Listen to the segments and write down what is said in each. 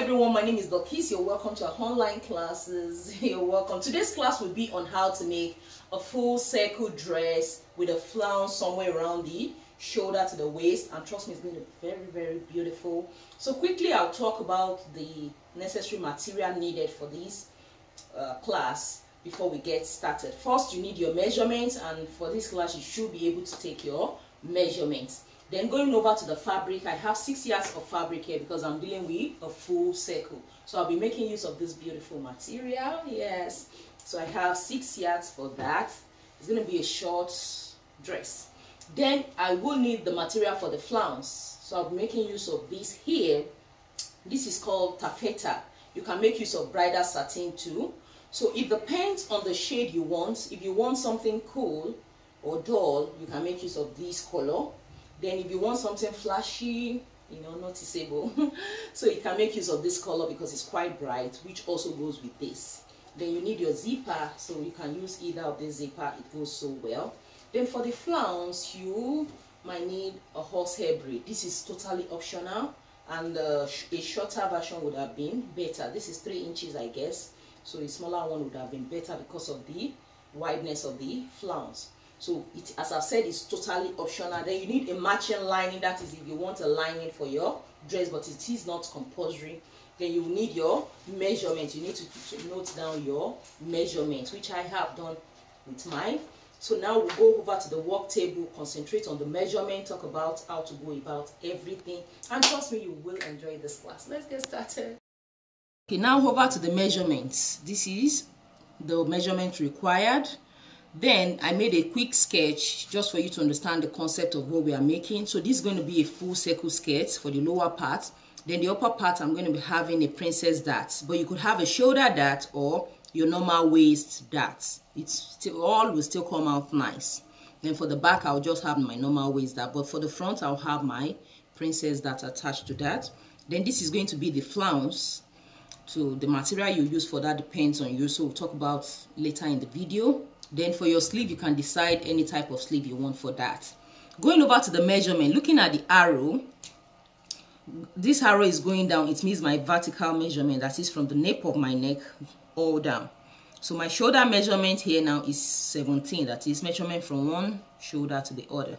everyone, my name is Bilikis. You're welcome to our online classes. You're welcome. Today's class will be on how to make a full circle dress with a flounce somewhere around the shoulder to the waist, and trust me, it's going to be very, very beautiful. So quickly I'll talk about the necessary material needed for this class before we get started. First, you need your measurements, and for this class you should be able to take your measurements. Then going over to the fabric, I have 6 yards of fabric here because I'm dealing with a full circle. So I'll be making use of this beautiful material. Yes, so I have 6 yards for that. It's going to be a short dress. Then I will need the material for the flounce. So I'll be making use of this here. This is called taffeta. You can make use of bridal satin too. So it depends on the shade you want. If you want something cool or dull, you can make use of this color. Then if you want something flashy, noticeable, so you can make use of this color because it's quite bright, which also goes with this. Then you need your zipper, so you can use either of the zipper, it goes so well. Then for the flounce, you might need a horsehair braid. This is totally optional, and a shorter version would have been better. This is 3 inches, I guess, so a smaller one would have been better because of the wideness of the flounce. So it, as I've said, is totally optional. Then you need a matching lining. That is if you want a lining for your dress, but it is not compulsory. Then you need your measurements. You need to note down your measurements, which I have done with mine. So now we'll go over to the work table, concentrate on the measurement, talk about how to go about everything. And trust me, you will enjoy this class. Let's get started. Okay, now over to the measurements. This is the measurement required. Then I made a quick sketch just for you to understand the concept of what we are making. So this is going to be a full circle skirt for the lower part. Then the upper part, I'm going to be having a princess dart. But you could have a shoulder dart or your normal waist dart. It's still, all will still come out nice. Then for the back, I'll just have my normal waist dart. But for the front, I'll have my princess dart attached to that. Then this is going to be the flounce. So the material you use for that depends on you. So we'll talk about later in the video. Then for your sleeve, you can decide any type of sleeve you want for that. Going over to the measurement, looking at the arrow, this arrow is going down. It means my vertical measurement, that is from the nape of my neck all down. So my shoulder measurement here now is 17. That is measurement from one shoulder to the other.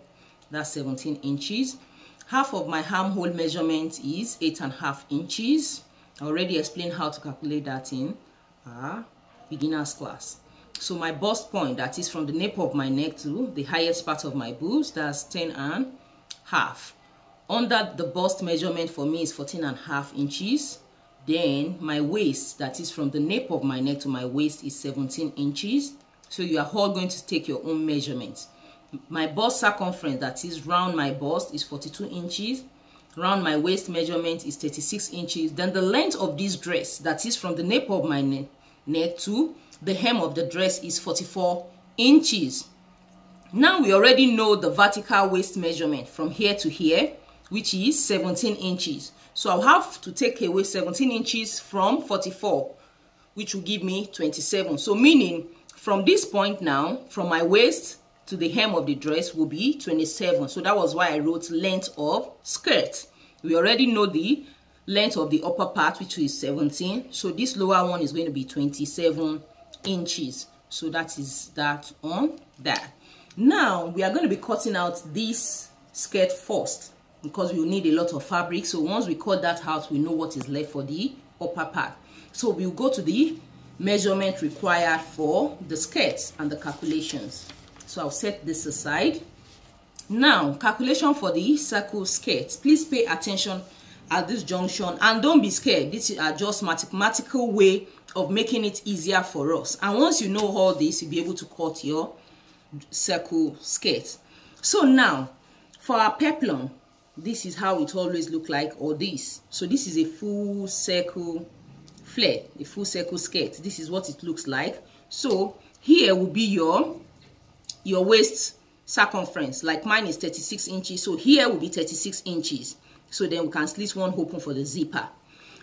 That's 17 inches. Half of my armhole measurement is 8.5 inches. I already explained how to calculate that in our beginner's class. So my bust point, that is from the nape of my neck to the highest part of my boobs, that's 10.5. Under the bust measurement for me is 14.5 inches. Then my waist, that is from the nape of my neck to my waist, is 17 inches. So you are all going to take your own measurements. My bust circumference, that is round my bust, is 42 inches. Round my waist measurement is 36 inches. Then the length of this dress, that is from the nape of my neck to the hem of the dress, is 44 inches. Now we already know the vertical waist measurement from here to here, which is 17 inches. So I'll have to take away 17 inches from 44, which will give me 27. So meaning from this point now, from my waist to the hem of the dress will be 27. So that was why I wrote length of skirt. We already know the length of the upper part, which is 17. So this lower one is going to be 27 inches. So that is that on that. Now we are going to be cutting out this skirt first because we will need a lot of fabric. So once we cut that out, we know what is left for the upper part. So we'll go to the measurement required for the skirt and the calculations. So I'll set this aside. Now calculation for the circle skirt. Please pay attention at this junction and don't be scared. This is just mathematical way of making it easier for us. And once you know all this, you'll be able to cut your circle skirt. So now for our peplum, this is how it always look like, or this. So this is a full circle flare, a full circle skirt. This is what it looks like. So here will be your waist circumference. Like mine is 36 inches, so here will be 36 inches. So then we can slit one open for the zipper.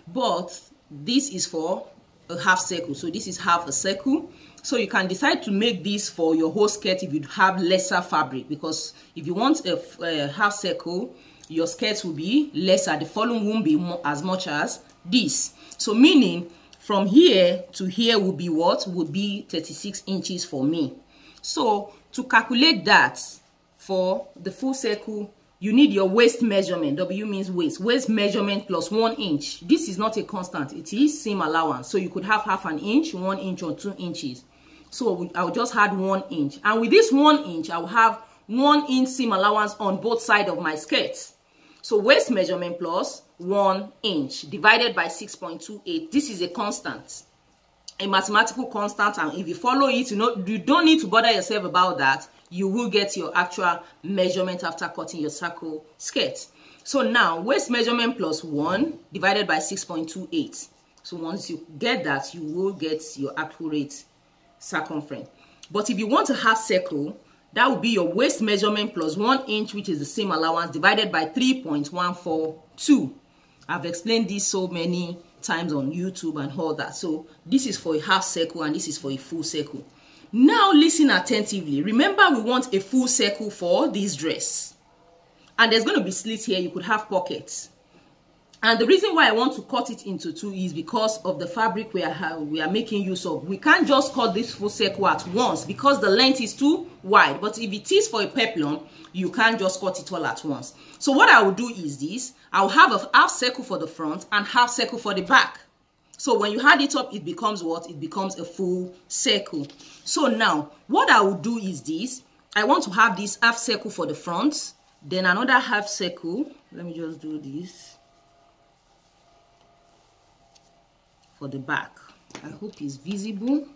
But this is for a half circle, so this is half a circle. So you can decide to make this for your whole skirt if you have lesser fabric, because if you want a half circle, your skirt will be lesser. The volume won't be as much as this. So meaning from here to here will be what? Would be 36 inches for me. So to calculate that for the full circle, you need your waist measurement. W means waist. Waist measurement plus 1 inch. This is not a constant. It is seam allowance. So you could have half an inch, 1 inch, or 2 inches. So I'll just add 1 inch. And with this 1 inch, I'll have 1 inch seam allowance on both sides of my skirt. So waist measurement plus 1 inch divided by 6.28. This is a constant, a mathematical constant, and if you follow it, you don't need to bother yourself about that. You will get your actual measurement after cutting your circle skirt. So now waist measurement plus 1 divided by 6.28. So once you get that, you will get your accurate circumference. But if you want a half circle, that will be your waist measurement plus 1 inch, which is the seam allowance, divided by 3.142. I've explained this so many times on YouTube and all that. So this is for a half circle and this is for a full circle. Now listen attentively. Remember, we want a full circle for this dress. And there's going to be slits here. You could have pockets. And the reason why I want to cut it into 2 is because of the fabric we are making use of. We can't just cut this full circle at once because the length is too wide. But if it is for a peplum, you can't just cut it all at once. So what I will do is this. I'll have a half circle for the front and half circle for the back. So when you add it up, it becomes what? It becomes a full circle. So now, what I will do is this. I want to have this half circle for the front, then another half circle. Let me just do this for the back. I hope it's visible.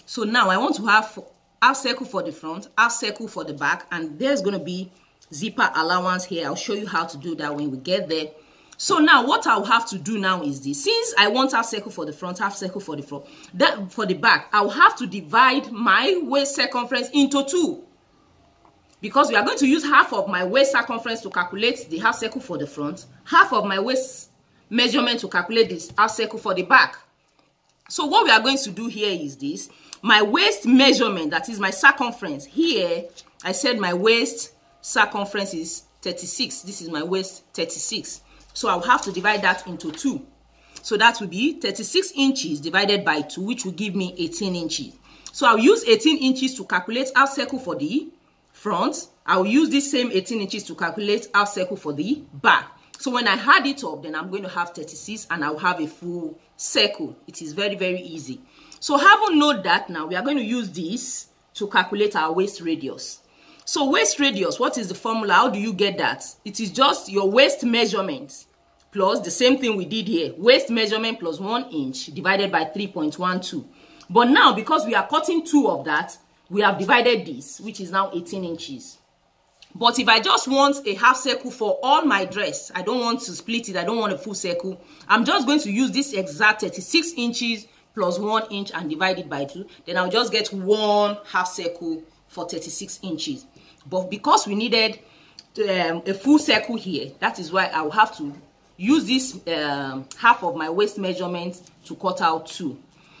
So now I want to have half circle for the front, half circle for the back, and there's going to be zipper allowance here. I'll show you how to do that when we get there. So now what I'll have to do now is this. Since I want half circle for the front, half circle for the front, that for the back, I'll have to divide my waist circumference into 2. Because we are going to use half of my waist circumference to calculate the half circle for the front, half of my waist measurement to calculate this half circle for the back. So what we are going to do here is this. My waist measurement, that is my circumference. Here, I said my waist circumference is 36. This is my waist 36. So I'll have to divide that into 2. So that will be 36 inches divided by 2, which will give me 18 inches. So I'll use 18 inches to calculate half circle for the front. I'll use this same 18 inches to calculate half circle for the back. So when I add it up, then I'm going to have 36 and I'll have a full circle. It is very, very easy. So having known that, now we are going to use this to calculate our waist radius. So waist radius, what is the formula? How do you get that? It is just your waist measurement plus the same thing we did here. Waist measurement plus 1 inch divided by 3.12. But now, because we are cutting 2 of that, we have divided this, which is now 18 inches. But if I just want a half circle for all my dress, I don't want to split it, I don't want a full circle, I'm just going to use this exact 36 inches plus 1 inch and divide it by 2. Then I'll just get 1 half circle for 36 inches. But because we needed a full circle here, that is why I'll have to use this half of my waist measurement to cut out 2.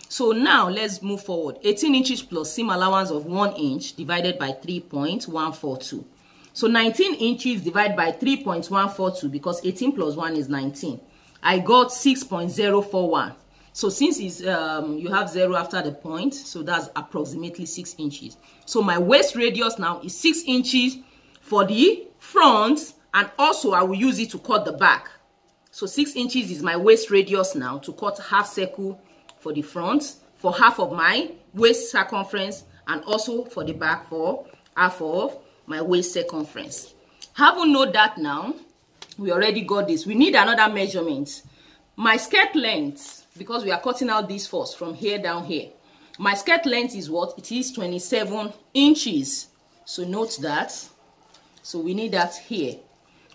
So now let's move forward. 18 inches plus seam allowance of 1 inch divided by 3.142. So 19 inches divided by 3.142, because 18 plus 1 is 19. I got 6.041. So since it's, you have 0 after the point, so that's approximately 6 inches. So my waist radius now is 6 inches for the front, and also I will use it to cut the back. So 6 inches is my waist radius now to cut half circle for the front, for half of my waist circumference, and also for the back for half of my waist circumference. Having known that now, we already got this. We need another measurement. My skirt length, because we are cutting out this first from here down here. My skirt length is what? It is 27 inches. So note that. So we need that here.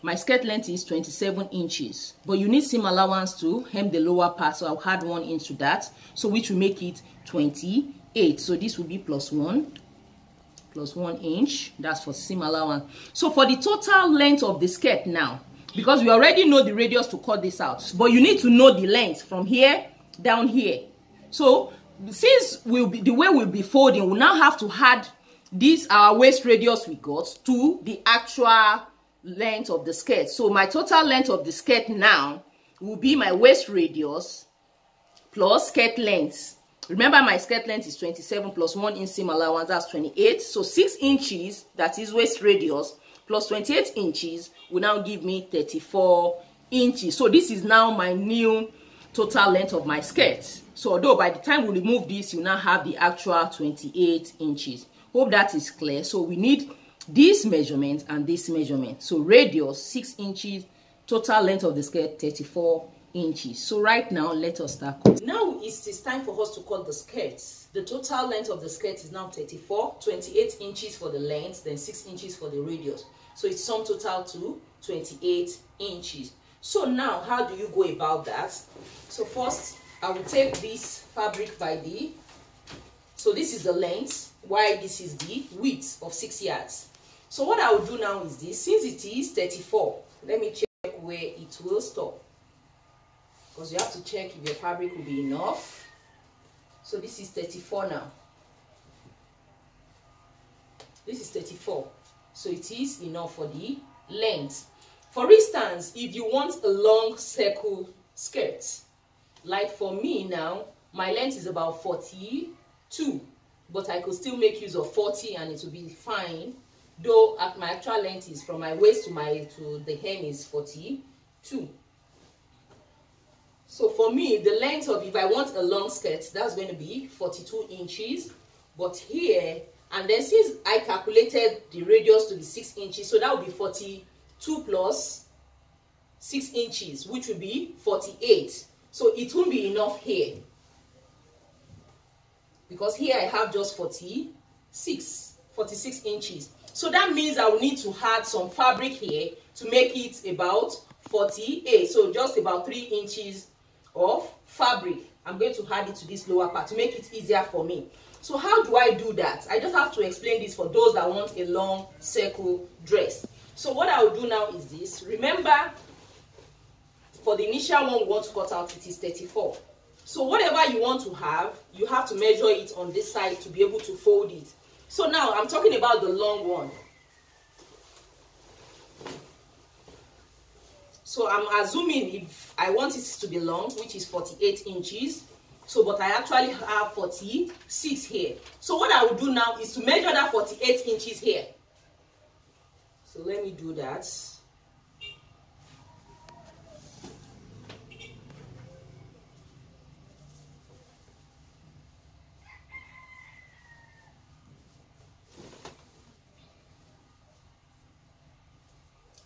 My skirt length is 27 inches. But you need seam allowance to hem the lower part. So I'll add 1 inch to that. So which will make it 28. So this will be plus 1 inch. That's for seam allowance. So for the total length of the skirt now, because we already know the radius to cut this out, but you need to know the length from here down here. So since the way we'll be folding, we'll now have to add this our waist radius we got to the actual length of the skirt. So my total length of the skirt now will be my waist radius plus skirt length. Remember, my skirt length is 27 plus 1 inseam allowance, that's 28. So 6 inches, that is waist radius, plus 28 inches will now give me 34 inches. So this is now my new total length of my skirt. So although by the time we remove this, you now have the actual 28 inches. Hope that is clear. So we need this measurement and this measurement. So radius 6 inches, total length of the skirt 34 inches. So right now let us start cutting. Now it's time for us to cut the skirt. The total length of the skirt is now 34, 28 inches for the length, then 6 inches for the radius. So it's sum total to 28 inches. So now how do you go about that? So first I will take this fabric by the, so this is the length, while this is the width of 6 yards. So what I will do now is this, since it is 34, let me check where it will stop, because you have to check if your fabric will be enough. So this is 34 now. This is 34. So it is enough for the length. For instance, if you want a long circle skirt, like for me now, my length is about 42, but I could still make use of 40 and it will be fine. Though my actual length is from my waist to the hem is 42. So for me, the length of, if I want a long skirt, that's going to be 42 inches. But here, and then since I calculated the radius to be 6 inches, so that would be 42 plus 6 inches, which would be 48. So it won't be enough here, because here I have just 46 inches. So that means I will need to add some fabric here to make it about 48. So just about 3 inches of fabric. I'm going to add it to this lower part to make it easier for me. So how do I do that? I just have to explain this for those that want a long circle dress. So what I will do now is this. Remember, for the initial one we want to cut out, it is 34. So whatever you want to have, you have to measure it on this side to be able to fold it. So now I'm talking about the long one. So I'm assuming if I want it to be long, which is 48 inches. So, but I actually have 46 here. So what I will do now is to measure that 48 inches here. So let me do that.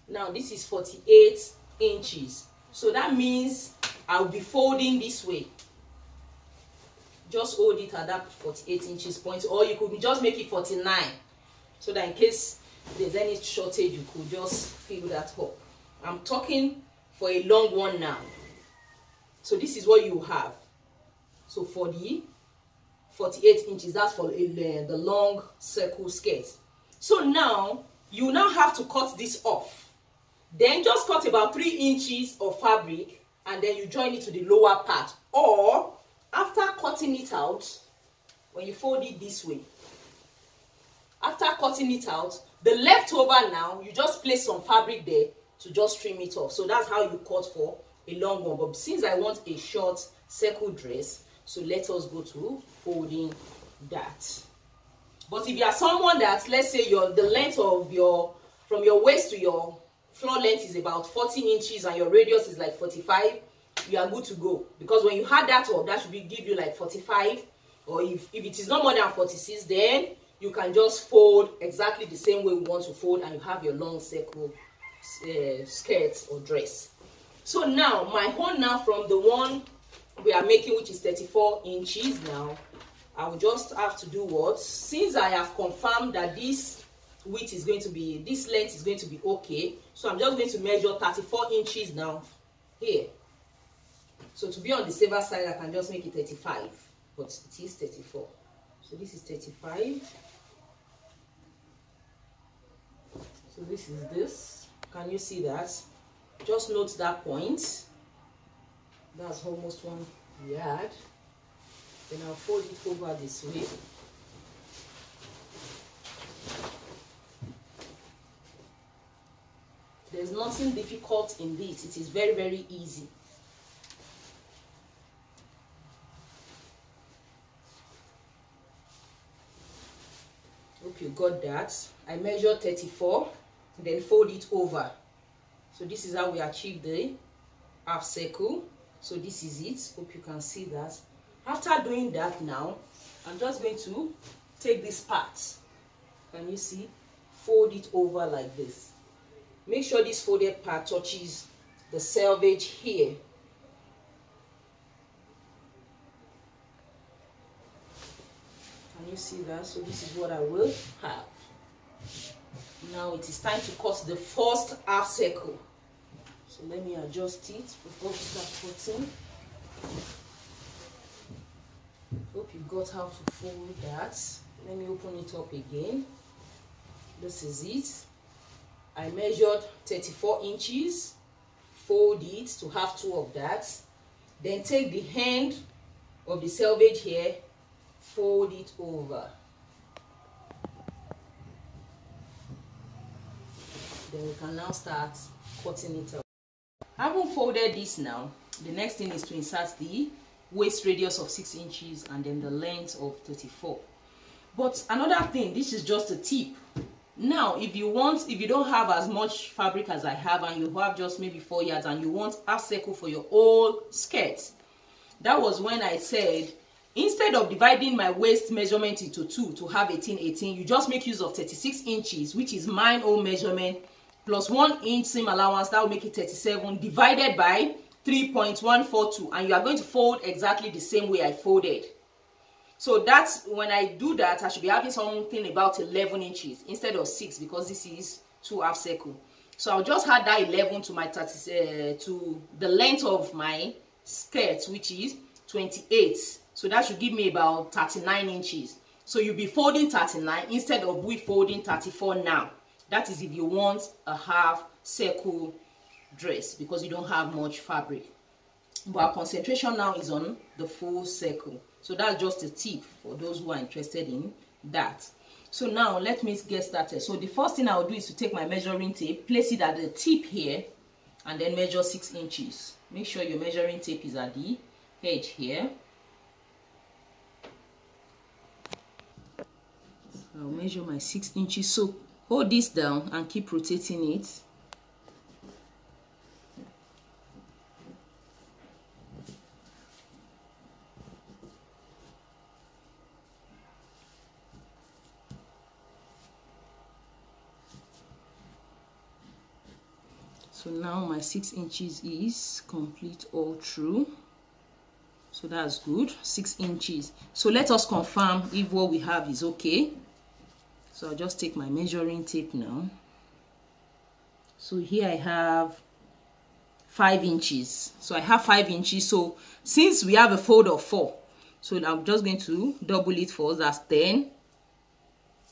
Now this is 48 inches. So that means I'll be folding this way. Just hold it at that 48 inches point, or you could just make it 49, so that in case there's any shortage, you could just fill that up. I'm talking for a long one now. So this is what you have. So for the 48 inches, that's for the long circle skirt. So now you now have to cut this off. Then just cut about 3 inches of fabric and then you join it to the lower part. Or after cutting it out, when you fold it this way, after cutting it out, the leftover now, you just place some fabric there to just trim it off. So that's how you cut for a long one. But since I want a short circle dress, so let us go to folding that. But if you are someone that, let's say the length of from your waist to your floor length is about 40 inches and your radius is like 45, you are good to go. Because when you add that up, that should give you like 45. Or if it is not more than 46, then you can just fold exactly the same way we want to fold and you have your long circle skirt or dress. So now, my own now from the one we are making, which is 34 inches now, I will just have to do what? Since I have confirmed that this width is going to be, this length is going to be okay, so I'm just going to measure 34 inches now here. So to be on the safer side, I can just make it 35, but it is 34. So this is 35. So this is this. Can you see that? Just note that point. That's almost 1 yard. Then I'll fold it over this way. There's nothing difficult in this. It is very, very easy. Hope you got that. I measured 34, then fold it over. So this is how we achieve the half circle. So this is it. Hope you can see that. After doing that now, I'm just going to take this part. Can you see? Fold it over like this. Make sure this folded part touches the selvage here. Can you see that? So this is what I will have. Now it is time to cut the first half circle. So let me adjust it before we start cutting. Hope you got how to fold that. Let me open it up again. This is it. I measured 34 inches. Fold it to have 2 of that. Then take the hand of the selvage here, fold it over. Then we can now start cutting it out. Having folded this now, the next thing is to insert the waist radius of 6 inches and then the length of 34. But another thing, this is just a tip. Now if you don't have as much fabric as I have and you have just maybe 4 yards and you want half circle for your whole skirt, that was when I said instead of dividing my waist measurement into 2 to have 18, you just make use of 36 inches, which is mine own measurement, plus 1 inch seam allowance. That will make it 37, divided by 3.142, and you are going to fold exactly the same way I folded. So that's when I do that, I should be having something about 11 inches instead of 6, because this is 2 half circle. So I'll just add that 11 to my to the length of my skirt, which is 28. So that should give me about 39 inches. So you'll be folding 39 instead of we folding 34 now. That is if you want a half circle dress, because you don't have much fabric. But our concentration now is on the full circle. So that's just a tip for those who are interested in that. So now let me get started. So the first thing I'll do is to take my measuring tape, place it at the tip here, and then measure 6 inches. Make sure your measuring tape is at the edge here. So I'll measure my 6 inches. So hold this down and keep rotating it. So now my 6 inches is complete all through. So that's good, 6 inches. So let us confirm if what we have is okay. So I'll just take my measuring tape now. So here I have 5 inches. So I have 5 inches. So since we have a fold of 4, so I'm just going to double it first. That's 10.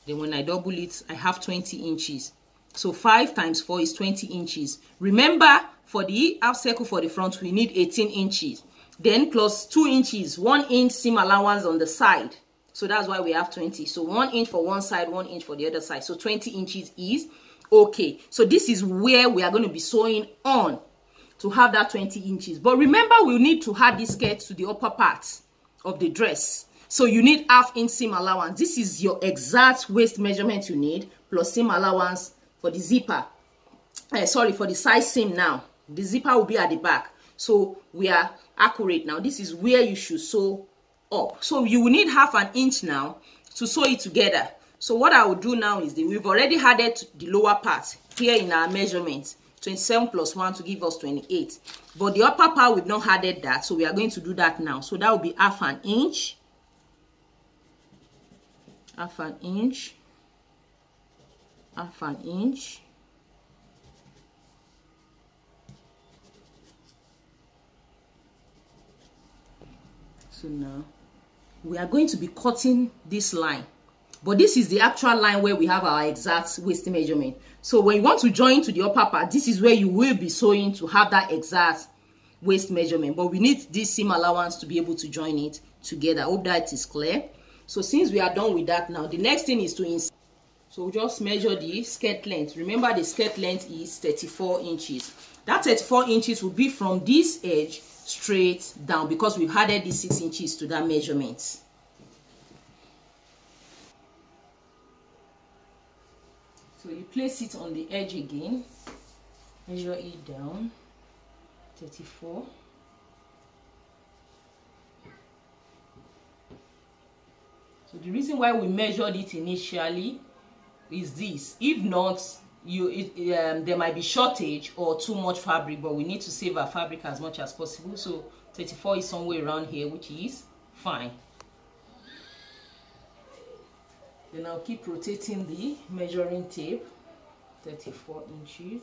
Then when I double it, I have 20 inches. So 5 times 4 is 20 inches. Remember, for the half circle for the front, we need 18 inches. Then plus 2 inches, 1 inch seam allowance on the side. So that's why we have 20. So 1 inch for one side, 1 inch for the other side. So 20 inches is okay. So this is where we are going to be sewing on to have that 20 inches. But remember, we'll need to add this skirt to the upper part of the dress. So you need ½ inch seam allowance. This is your exact waist measurement you need, plus seam allowance for the zipper. Sorry, for the side seam now. The zipper will be at the back. So we are accurate now. This is where you should sew up. So you will need ½ inch now to sew it together. So what I will do now is that we've already added the lower part here in our measurement. 27 plus 1 to give us 28. But the upper part we've not added that. So we are going to do that now. So that will be ½ inch. ½ inch. ½ inch. So now we are going to be cutting this line, but this is the actual line where we have our exact waist measurement. So when you want to join to the upper part, this is where you will be sewing to have that exact waist measurement, but we need this seam allowance to be able to join it together. I hope that is clear. So since we are done with that now, the next thing is to insert. So just measure the skirt length. Remember the skirt length is 34 inches. That 34 inches will be from this edge straight down because we've added the 6 inches to that measurement. So you place it on the edge again, measure it down, 34. So the reason why we measured it initially is this. If not, there might be shortage or too much fabric, but we need to save our fabric as much as possible. So 34 is somewhere around here, which is fine. Then I'll keep rotating the measuring tape, 34 inches.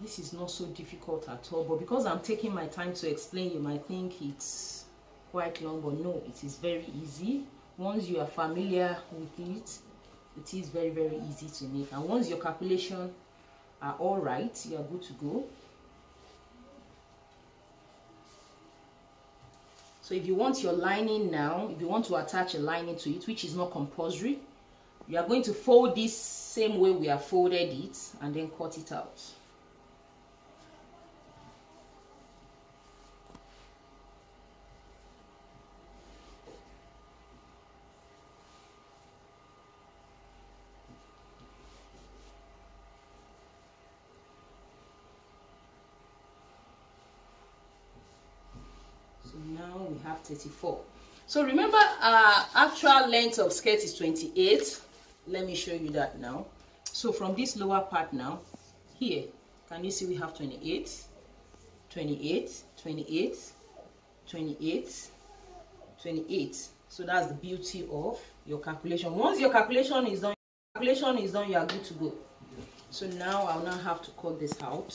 This is not so difficult at all, but because I'm taking my time to explain, you might think it's quite long, but no, it is very easy. Once you are familiar with it, it is very, very easy to make. And once your calculations are all right, you are good to go. So if you want your lining now, if you want to attach a lining to it, which is not compulsory, you are going to fold this same way we have folded it and then cut it out. So now we have 34. So remember our actual length of skirt is 28. Let me show you that now. So from this lower part now, here, can you see we have 28, 28, 28, 28, 28. So that's the beauty of your calculation. Once your calculation is done, you are good to go. So now I'll now have to cut this out.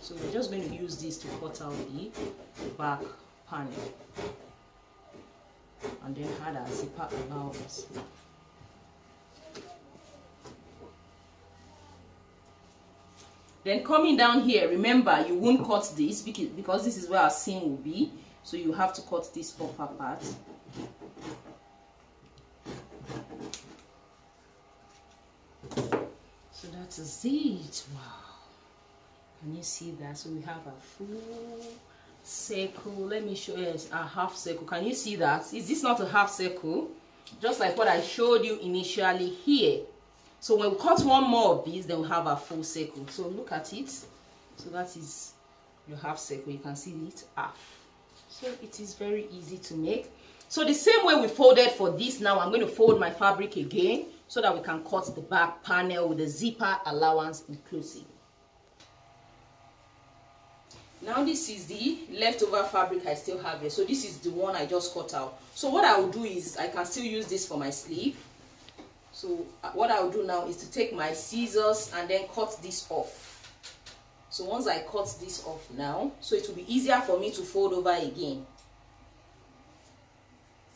So we're just going to use this to cut out the back panel and then add our zipper allowance. Then coming down here, remember you won't cut this because this is where our seam will be, so you have to cut this upper part. So that is it. Wow. Can you see that? So we have a full circle. Let me show you a half circle. Can you see that? Is this not a half circle? Just like what I showed you initially here. So when we cut one more of these, then we'll have a full circle. So look at it. So that is your half circle. You can see it half. So it is very easy to make. So the same way we folded for this, now I'm going to fold my fabric again so that we can cut the back panel with the zipper allowance inclusive. Now this is the leftover fabric I still have here. So this is the one I just cut out. So what I will do is I can still use this for my sleeve. So what I will do now is to take my scissors and then cut this off. So once I cut this off now, so it will be easier for me to fold over again.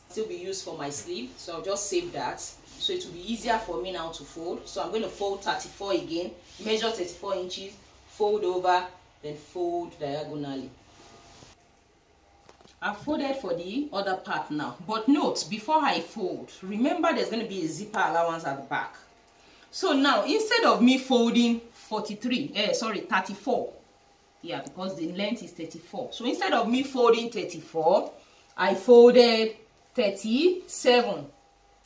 Still be used for my sleeve, so I'll just save that. So it will be easier for me now to fold. So I'm going to fold 34 again, measure 34 inches, fold over, then fold diagonally. I've folded for the other part now, but note, before I fold, remember there's going to be a zipper allowance at the back. So now instead of me folding 34, yeah, because the length is 34, so instead of me folding 34, I folded 37.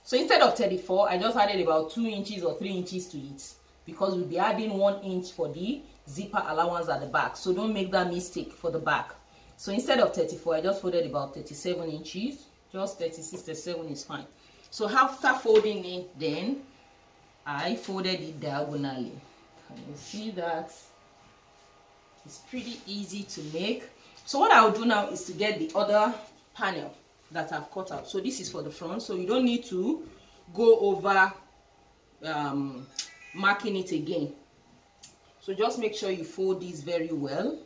So instead of 34, I just added about 2 inches or 3 inches to it, because we'll be adding 1 inch for the zipper allowance at the back. So don't make that mistake for the back. So instead of 34, I just folded about 37 inches. Just 36, 37 is fine. So after folding it, then I folded it diagonally. Can you see that? It's pretty easy to make. So what I'll do now is to get the other panel that I've cut out. So this is for the front, so you don't need to go over marking it again. So just make sure you fold this very well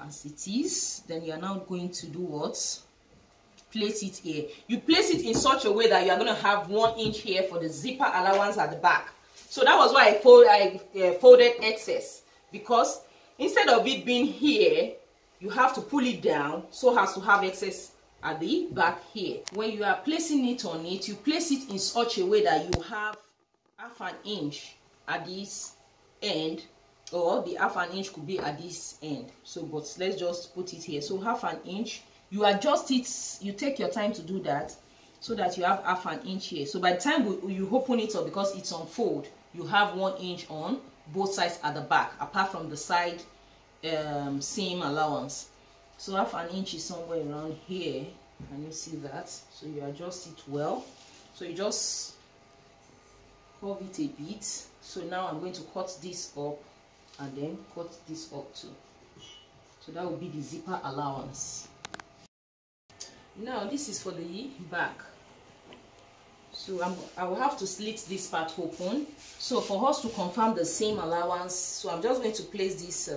as it is. Then you are now going to do what? Place it here. You place it in such a way that you are going to have 1 inch here for the zipper allowance at the back. So that was why I folded excess, because instead of it being here, you have to pull it down so as to have excess at the back here. When you are placing it on it, you place it in such a way that you have half an inch at this end, or the half an inch could be at this end. So but let's just put it here. So half an inch, you adjust it, you take your time to do that so that you have half an inch here. So by the time you open it up, because it's on fold, you have 1 inch on both sides at the back, apart from the side seam allowance. So half an inch is somewhere around here. Can you see that? So you adjust it well. So you just curve it a bit. So now I'm going to cut this up and then cut this up too. So that will be the zipper allowance. Now this is for the back. So I will have to slit this part open. So for us to confirm the seam allowance, so I'm just going to place this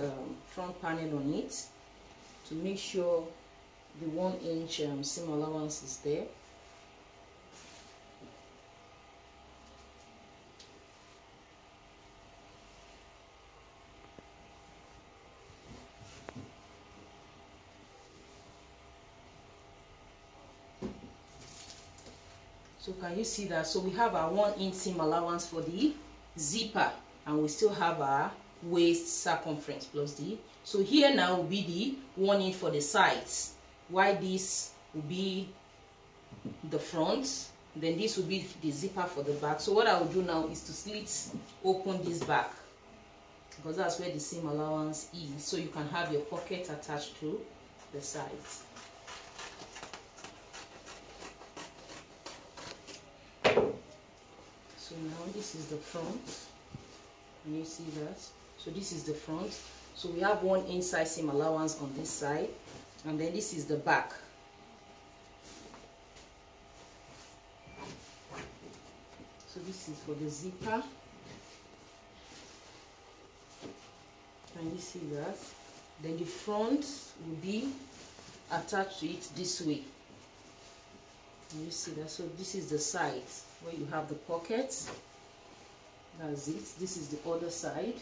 front panel on it to make sure the 1 inch seam allowance is there. So can you see that? So we have our 1 inch seam allowance for the zipper, and we still have our waist circumference plus the. So here now will be the 1 inch for the sides, while this will be the front, then this will be the zipper for the back. So what I will do now is to slit open this back, because that's where the seam allowance is, so you can have your pocket attached to the sides. So now this is the front. Can you see that? So this is the front. So we have 1 inch side seam allowance on this side, and then this is the back. So this is for the zipper. Can you see that? Then the front will be attached to it this way. Can you see that? So this is the side where you have the pockets. That's it. This is the other side.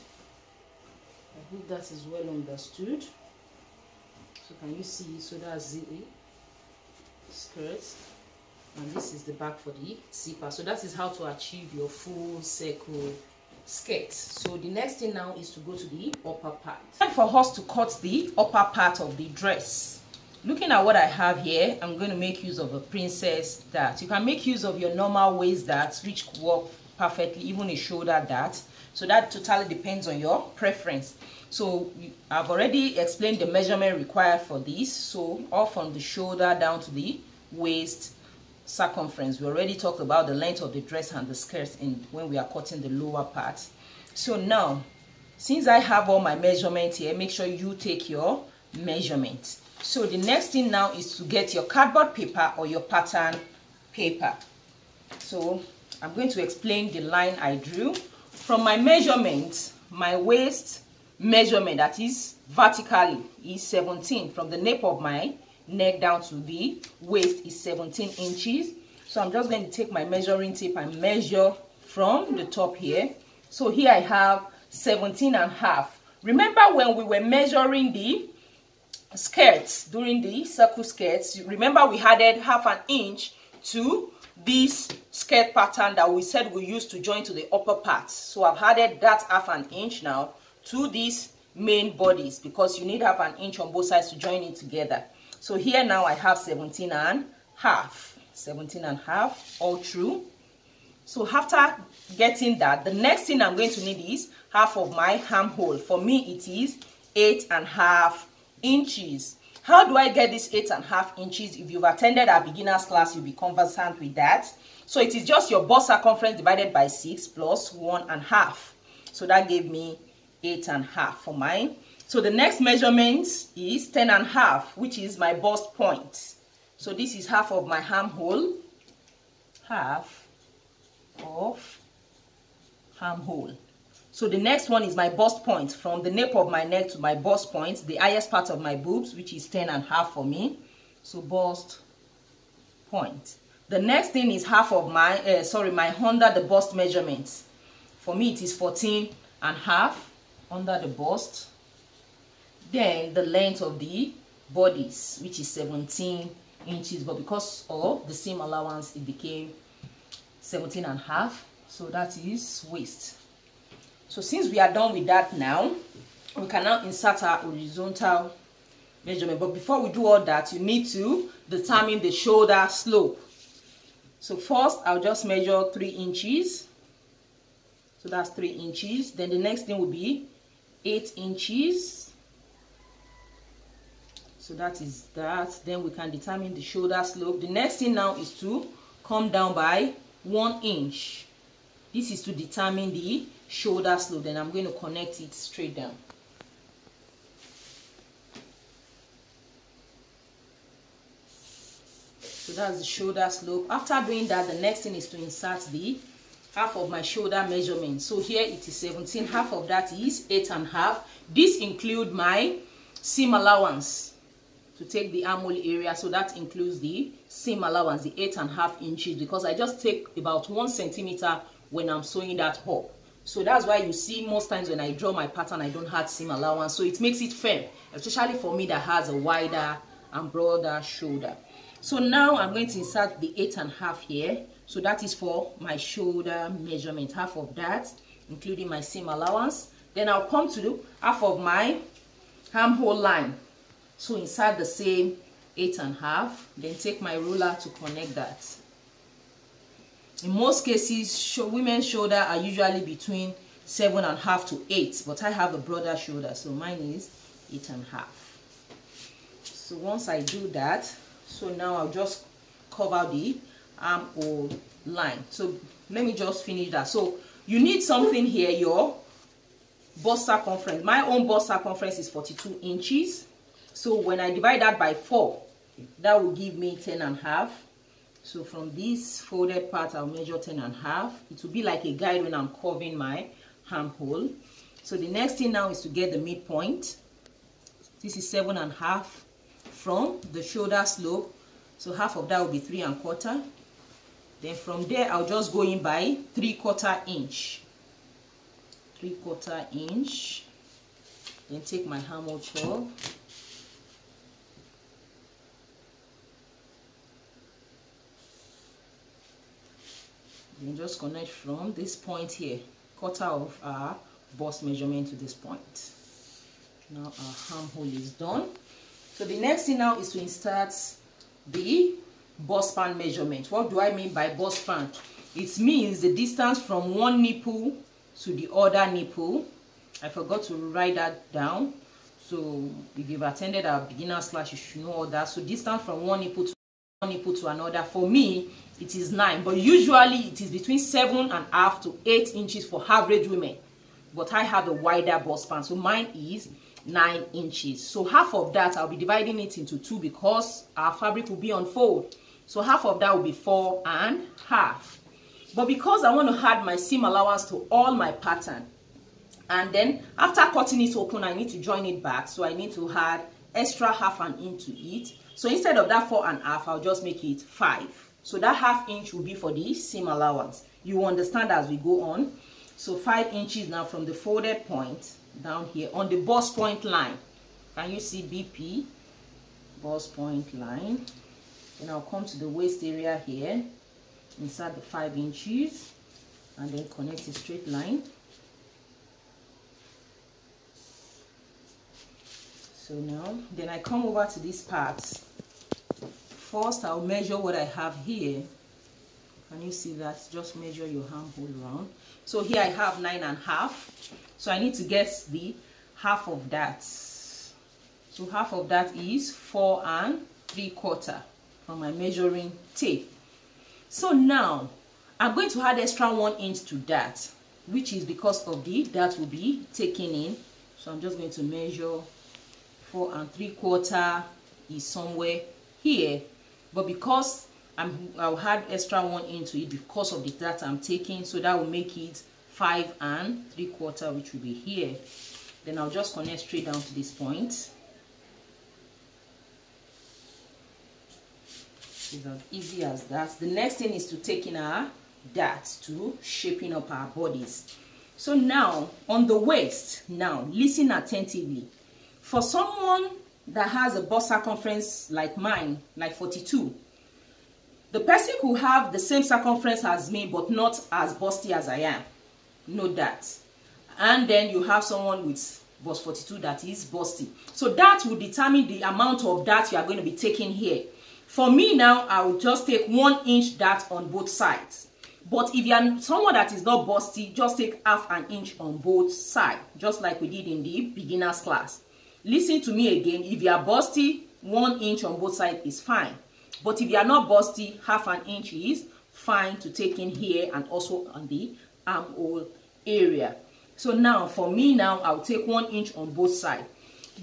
I hope that is well understood. So can you see? So that's the skirt, and this is the back for the zipper. So that is how to achieve your full circle skirt. So the next thing now is to go to the upper part. Time for us to cut the upper part of the dress. Looking at what I have here, I'm going to make use of a princess dart. You can make use of your normal waist darts, which work perfectly, even a shoulder dart. So that totally depends on your preference. So I've already explained the measurement required for this. So all from the shoulder down to the waist circumference. We already talked about the length of the dress and the skirt when we are cutting the lower part. So now, since I have all my measurements here, make sure you take your measurement. So the next thing now is to get your cardboard paper or your pattern paper. So I'm going to explain the line I drew. From my measurement, my waist measurement, that is vertically, is 17. From the nape of my neck down to the waist is 17 inches. So I'm just going to take my measuring tape and measure from the top here. So here I have 17.5. Remember when we were measuring the skirts during the circle skirts, remember we added half an inch to this skirt pattern that we said we used to join to the upper part. So I've added that half an inch now to these main bodies, because you need half an inch on both sides to join it together. So here now I have 17.5, 17.5 all through. So after getting that, the next thing I'm going to need is half of my armhole. For me it is 8.5 inches. How do I get this 8.5 inches? If you've attended our beginners class, you'll be conversant with that. So it is just your bust circumference divided by 6 plus 1.5. So that gave me 8.5 for mine. So the next measurement is 10.5, which is my bust point. So this is half of my armhole, half of armhole. So the next one is my bust point, from the nape of my neck to my bust point, the highest part of my boobs, which is 10.5 for me. So bust point. The next thing is half of my my under the bust measurements. For me, it is 14.5 under the bust. Then the length of the bodice, which is 17 inches, but because of the seam allowance, it became 17.5. So that is waist. So since we are done with that now, we can now insert our horizontal measurement. But before we do all that, you need to determine the shoulder slope. So first, I'll just measure 3 inches. So that's 3 inches. Then the next thing will be 8 inches. So that is that. Then we can determine the shoulder slope. The next thing now is to come down by 1 inch. This is to determine the shoulder slope. Then I'm going to connect it straight down. So that's the shoulder slope. After doing that, the next thing is to insert the half of my shoulder measurement. So here it is 17. Half of that is 8.5. This includes my seam allowance to take the armhole area. So that includes the seam allowance, the 8.5 inches, because I just take about 1 centimeter when I'm sewing that up. So that's why you see most times when I draw my pattern, I don't have seam allowance. So it makes it firm, especially for me that has a wider and broader shoulder. So now I'm going to insert the 8.5 here. So that is for my shoulder measurement, half of that, including my seam allowance. Then I'll come to the half of my armhole line. So insert the same 8.5. Then take my ruler to connect that. In most cases, women's shoulder are usually between 7.5 to 8, but I have a broader shoulder, so mine is 8.5. So once I do that, so now I'll just cover the armhole line. So let me just finish that. So you need something here, your bust circumference. My own bust circumference is 42 inches. So when I divide that by 4, that will give me 10.5. So from this folded part, I'll measure 10.5. It will be like a guide when I'm curving my armhole. So the next thing now is to get the midpoint. This is 7.5 from the shoulder slope. So half of that will be 3.25. Then from there, I'll just go in by 3/4 inch. 3/4 inch. Then take my armhole curve. Then just connect from this point here, quarter of our bust measurement to this point. Now our armhole is done. So the next thing now is to insert the bust span measurement. What do I mean by bust span? It means the distance from one nipple to the other nipple. I forgot to write that down. So if you've attended our beginner's class, you should know all that. So distance from one nipple to another, for me, it is 9. But usually it is between 7.5 to 8 inches for average women. But I have a wider bust span, so mine is 9 inches. So half of that, I'll be dividing it into 2 because our fabric will be on fold. So half of that will be 4.5. But because I want to add my seam allowance to all my pattern, and then after cutting it open, I need to join it back. So I need to add extra 1/2 inch to it. So instead of that 4.5, I'll just make it 5. So that 1/2 inch will be for the seam allowance. You will understand as we go on. So 5 inches now from the folded point down here on the bust point line. Can you see BP? Bust point line. Then I'll come to the waist area here, insert the 5 inches, and then connect a straight line. So now, then I come over to this part. First, I'll measure what I have here. Can you see that? Just measure your armhole round. So here I have 9.5. So I need to get the half of that. So half of that is 4.75 from my measuring tape. So now I'm going to add extra 1 inch to that, which is because of that will be taken in. So I'm just going to measure 4.75 is somewhere here, but because I'll add extra 1 inch to it because of the that I'm taking, so that will make it 5.75, which will be here. Then I'll just connect straight down to this point. It's as easy as that. The next thing is to take in our darts to shaping up our bodies. So now on the waist, now listen attentively. For someone that has a bust circumference like mine, like 42, the person who have the same circumference as me but not as busty as I am, note that. And then you have someone with bust 42 that is busty. So that will determine the amount of dart you are going to be taking here. For me now, I will just take 1 inch dart on both sides. But if you are someone that is not busty, just take half an inch on both sides, just like we did in the beginners class. Listen to me again. If you are busty, 1 inch on both sides is fine. But if you are not busty, half an inch is fine to take in here and also on the armhole area. So now for me now, I'll take 1 inch on both sides.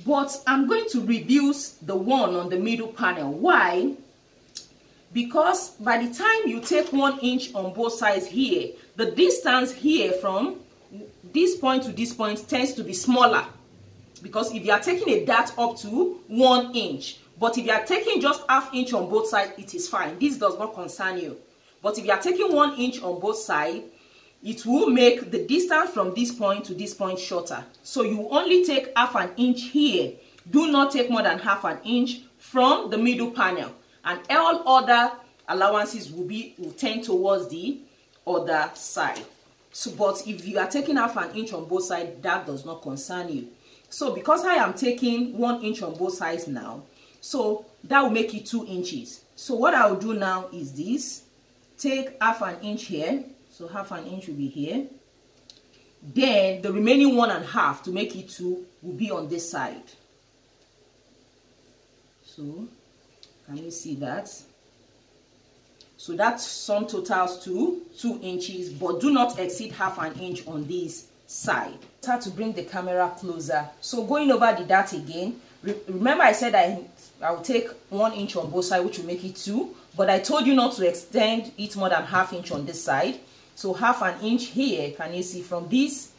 But I'm going to reduce the one on the middle panel. Why? Because by the time you take 1 inch on both sides here, the distance here from this point to this point tends to be smaller. Because if you are taking a dart up to 1 inch, but if you are taking just half inch on both sides, it is fine. This does not concern you. But if you are taking 1 inch on both sides, it will make the distance from this point to this point shorter. So you only take half an inch here. Do not take more than half an inch from the middle panel. And all other allowances will tend towards the other side. So, but if you are taking half an inch on both sides, that does not concern you. So because I am taking 1 inch on both sides now, so that will make it 2 inches. So what I will do now is this. Take half an inch here. So half an inch will be here. Then the remaining 1.5 to make it 2 will be on this side. So can you see that? So that sum totals to 2 inches, but do not exceed half an inch on this side. Start to bring the camera closer. So going over the dart again, remember I said I will take 1 inch on both sides, which will make it 2, but I told you not to extend it more than half inch on this side. So half an inch here, can you see from this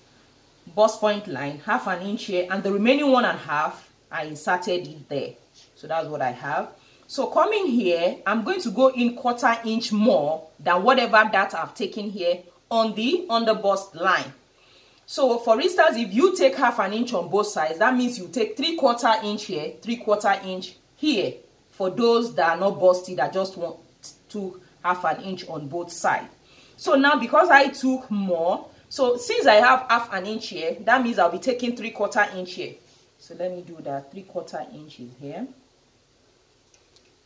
bust point line, half an inch here, and the remaining 1.5, I inserted it there. So that's what I have. So coming here, I'm going to go in 1/4 inch more than whatever that I've taken here on the bust line. So for instance, if you take half an inch on both sides, that means you take 3/4 inch here, 3/4 inch here. For those that are not busty, that just want to half an inch on both sides. So now because I took more, so since I have half an inch here, that means I'll be taking 3/4 inch here. So let me do that. 3/4 inches here.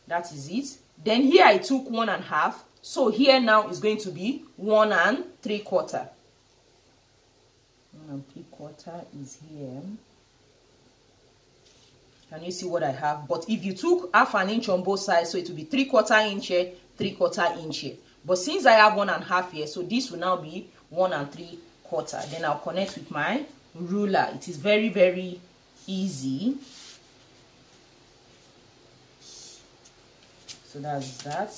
That is it. Then here I took 1.5. So here now is going to be 1 3/4. 1 3/4 is here. Can you see what I have? But if you took half an inch on both sides, so it will be 3/4 inch here, 3/4 inch here. But since I have 1.5 here, so this will now be 1 3/4. Then I'll connect with my ruler. It is very, very easy. So that's that.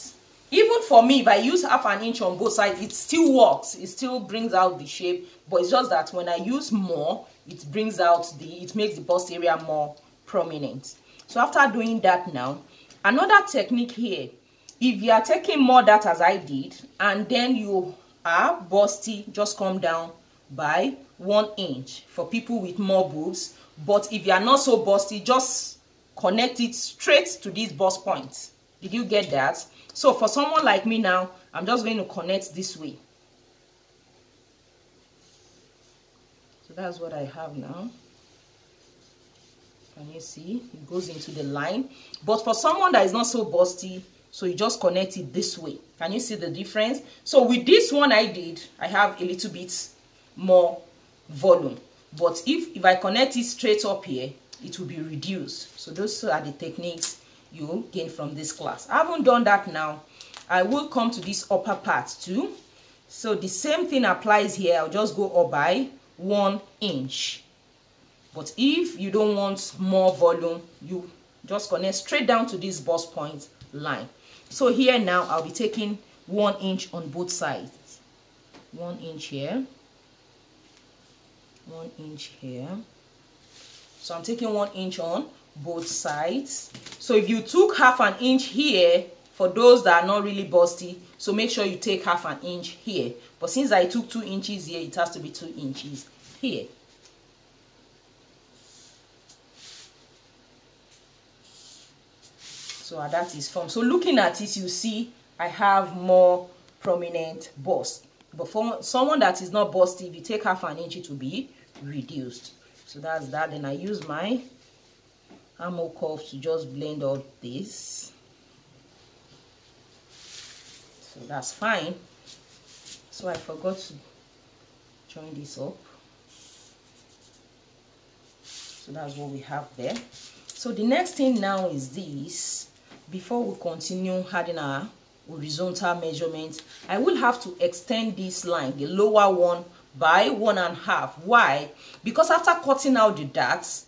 Even for me, if I use half an inch on both sides, it still works. It still brings out the shape. But it's just that when I use more, it brings out it makes the bust area more prominent. So after doing that now, another technique here, if you are taking more dart as I did, and then you are busty, just come down by 1 inch for people with more boobs. But if you are not so busty, just connect it straight to these bust points. Did you get that? So for someone like me now, I'm just going to connect this way. So that's what I have now. Can you see? It goes into the line. But for someone that is not so busty, so you just connect it this way. Can you see the difference? So with this one I did, I have a little bit more volume. But if I connect it straight up here, it will be reduced. So those are the techniques you gain from this class. I haven't done that now. I will come to this upper part too. So the same thing applies here. I'll just go up by 1 inch. But if you don't want more volume, you just connect straight down to this bust point line. So here now I'll be taking 1 inch on both sides. 1 inch here. 1 inch here. So I'm taking 1 inch on both sides. So if you took half an inch here for those that are not really busty, so make sure you take half an inch here. But since I took 2 inches here, it has to be 2 inches here. So that is formed. So looking at it, you see I have more prominent bust. But for someone that is not busty, if you take half an inch, it will be reduced. So that's that. Then I use my Armhole curve to just blend all this. So that's fine. So I forgot to join this up. So that's what we have there. So the next thing now is this. Before we continue adding our horizontal measurement, I will have to extend this line, the lower one, by 1.5. Why? Because after cutting out the darts,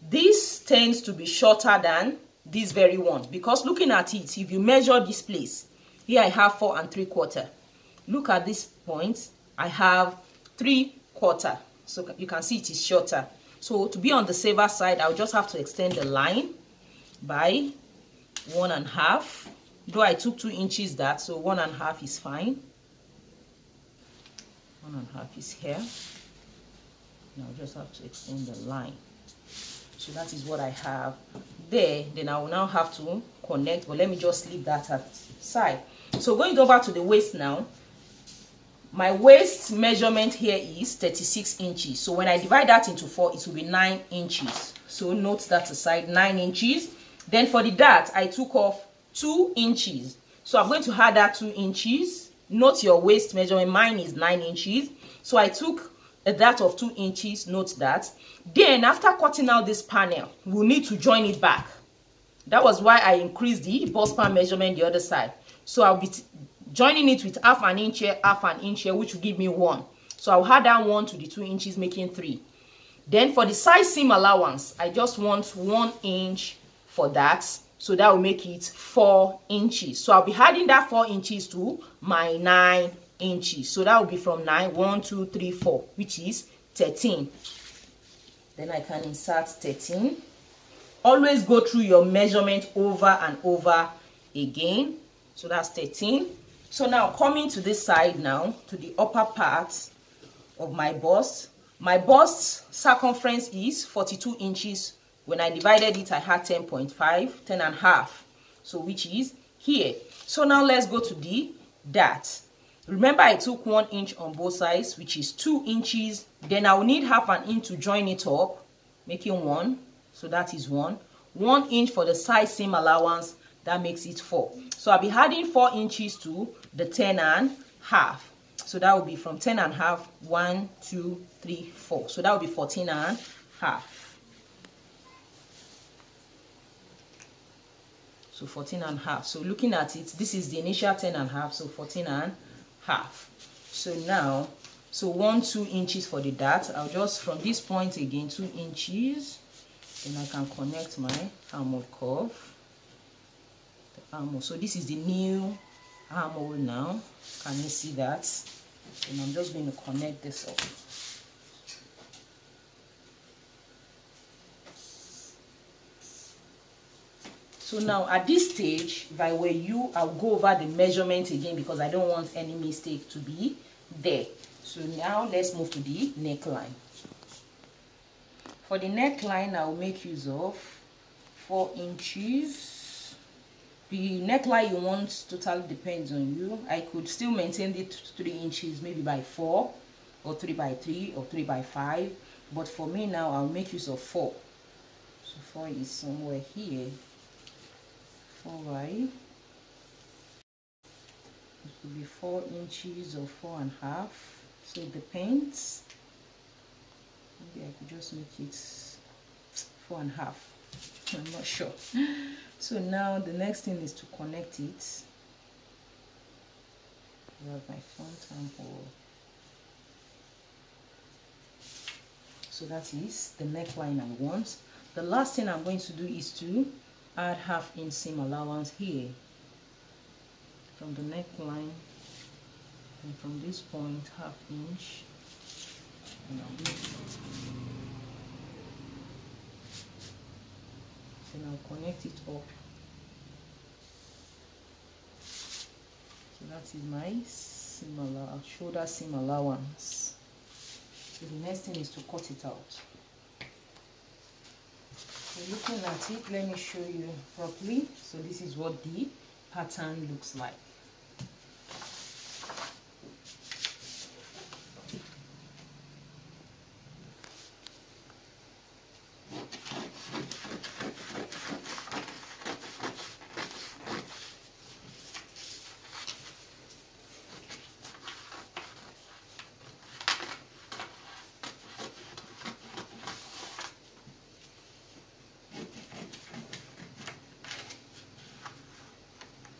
this tends to be shorter than this very one. Because looking at it, if you measure this place, here I have 4 3/4. Look at this point, I have 3/4. So you can see it is shorter. So to be on the safer side, I'll just have to extend the line by 1.5. Though I took 2 inches that, so 1.5 is fine. 1.5 is here. Now I just have to extend the line. So that is what I have there. Then I will now have to connect, but let me just leave that aside. So going over to the waist now, my waist measurement here is 36 inches. So when I divide that into 4, it will be 9 inches. So note that aside, 9 inches. Then for the dart, I took off 2 inches. So I'm going to add that 2 inches. Note your waist measurement. Mine is 9 inches. So I took a dart of 2 inches. Note that. Then after cutting out this panel, we'll need to join it back. That was why I increased the bust pan measurement the other side. So I'll be joining it with half an inch here, which will give me 1. So I'll add that 1 to the 2 inches, making 3. Then for the side seam allowance, I just want 1 inch for that. So that will make it 4 inches. So I'll be adding that 4 inches to my 9 inches. So that will be from 9, 1, 2, 3, 4, which is 13. Then I can insert 13. Always go through your measurement over and over again. So that's 13. So now coming to this side now, to the upper part of my bust. My bust circumference is 42 inches. When I divided it, I had 10.5, 10.5. So which is here. So now let's go to the dart. Remember I took 1 inch on both sides, which is 2 inches. Then I will need half an inch to join it up, making 1. So that is 1. 1 inch for the side seam allowance, that makes it 4. So I'll be adding 4 inches to the 10.5. So that will be from 10.5, 1, 2, 3, 4. So that will be 14.5. So 14.5. So looking at it, this is the initial 10.5, so 14.5. So now, so 1, 2 inches for the dart. I'll just from this point again 2 inches. Then I can connect my armhole curve. The armhole. So this is the new armhole now. Can you see that? And I'm just going to connect this up. So now at this stage, if I were you, I'll go over the measurement again because I don't want any mistake to be there. So now let's move to the neckline. For the neckline, I'll make use of 4 inches. The neckline you want totally depends on you. I could still maintain it 3 inches, maybe by 4, or 3 by 3, or 3 by 5. But for me now, I'll make use of 4. So 4 is somewhere here. Alright, it will be 4 inches or 4.5. So it depends. Maybe I could just make it 4.5. I'm not sure. So now the next thing is to connect it. I have my front armhole. So that is the neckline I want. The last thing I'm going to do is to add half inch seam allowance here from the neckline, and from this point half inch, and then I'll connect it up that is my shoulder seam allowance. So the next thing is to cut it out. So looking at it, let me show you properly. So this is what the pattern looks like.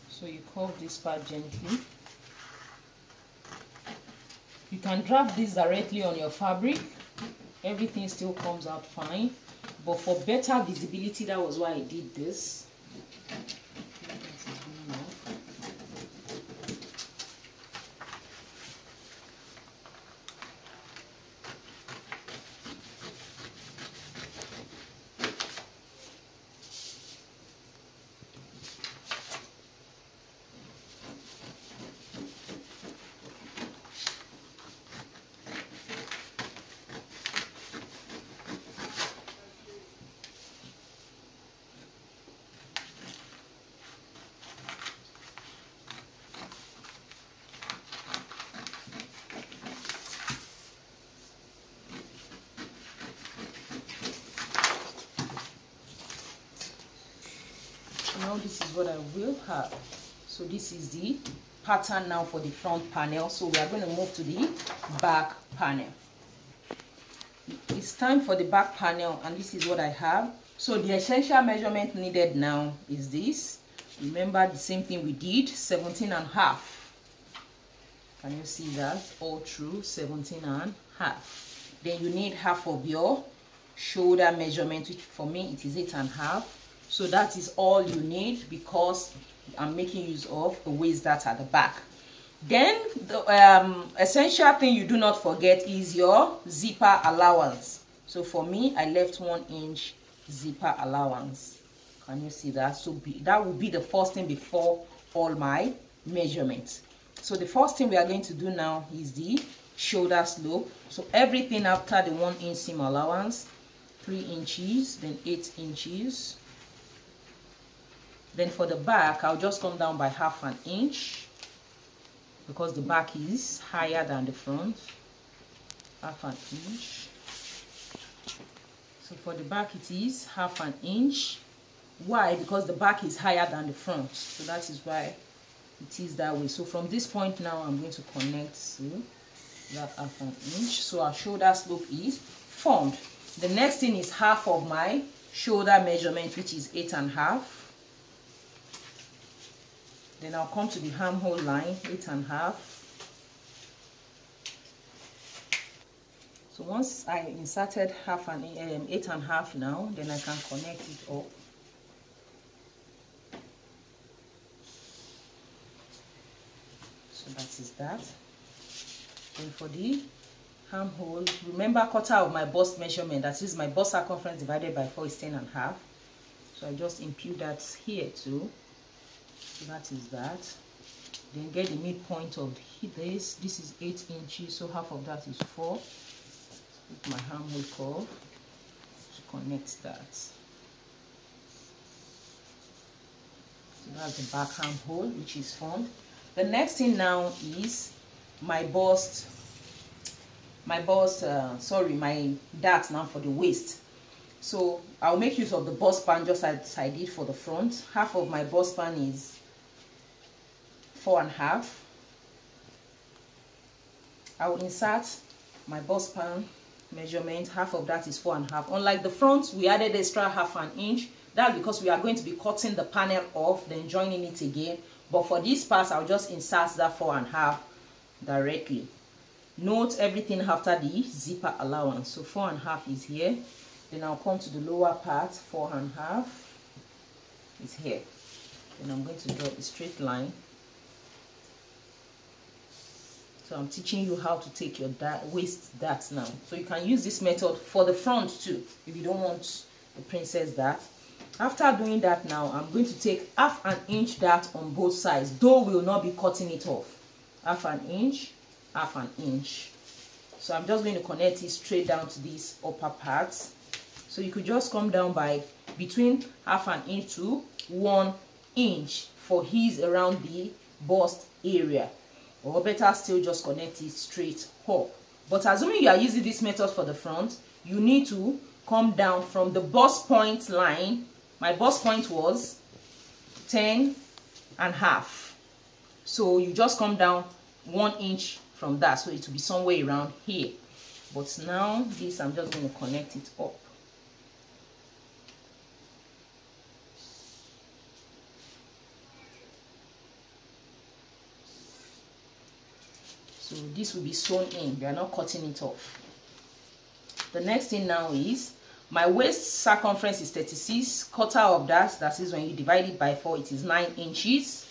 So you curve this part gently. You can drop this directly on your fabric. Everything still comes out fine. But for better visibility, that was why I did this. Now this is what I will have. So this is the pattern now for the front panel. So we are going to move to the back panel. It's time for the back panel, and this is what I have. So the essential measurement needed now is this. Remember the same thing we did, 17.5. Can you see that? All through 17.5. Then you need half of your shoulder measurement, which for me it is 8.5. So that is all you need, because I'm making use of the waist dart at the back. Then the essential thing you do not forget is your zipper allowance. So for me, I left 1 inch zipper allowance. Can you see that? So that will be the first thing before all my measurements. So the first thing we are going to do now is the shoulder slope. So everything after the 1 inch seam allowance, 3 inches, then 8 inches. Then for the back, I'll just come down by ½ an inch, because the back is higher than the front. ½ an inch. So for the back it is ½ an inch. Why? Because the back is higher than the front. So that is why it is that way. So from this point now, I'm going to connect to that ½ an inch. So our shoulder slope is formed. The next thing is half of my shoulder measurement, which is 8.5. Then I'll come to the armhole line, 8.5. So once I inserted 8.5 now, then I can connect it up. So that is that. Then for the armhole, remember quarter of my bust measurement, that is my bust circumference divided by 4 is 10.5. So I just impute that here too. So that is that. Then get the midpoint of this. This is 8 inches, so half of that is 4. With my armhole curve to connect that. So that's the back armhole, which is formed. The next thing now is my dart now for the waist. So I'll make use of the bust span just as I did for the front. Half of my bust span is 4.5. I will insert my bust span measurement. Half of that is 4.5. Unlike the front, we added extra ½ an inch. That's because we are going to be cutting the panel off, then joining it again. But for this part, I'll just insert that 4.5 directly. Note everything after the zipper allowance. So 4.5 is here. Then I'll come to the lower part, 4.5 is here. Then I'm going to draw a straight line. So I'm teaching you how to take your waist dart now. So you can use this method for the front too, if you don't want the princess dart. After doing that now, I'm going to take half an inch that on both sides, though we will not be cutting it off. Half an inch, half an inch. So I'm just going to connect it straight down to this upper part. So you could just come down by between half an inch to 1 inch for his around the bust area, or better still just connect it straight up. But assuming you are using this method for the front, you need to come down from the bust point line. My bust point was 10.5, so you just come down 1 inch from that, so it will be somewhere around here. But now this, I'm just going to connect it up. So this will be sewn in, we are not cutting it off. The next thing now is, my waist circumference is 36, quarter of that is when you divide it by 4, it is 9 inches.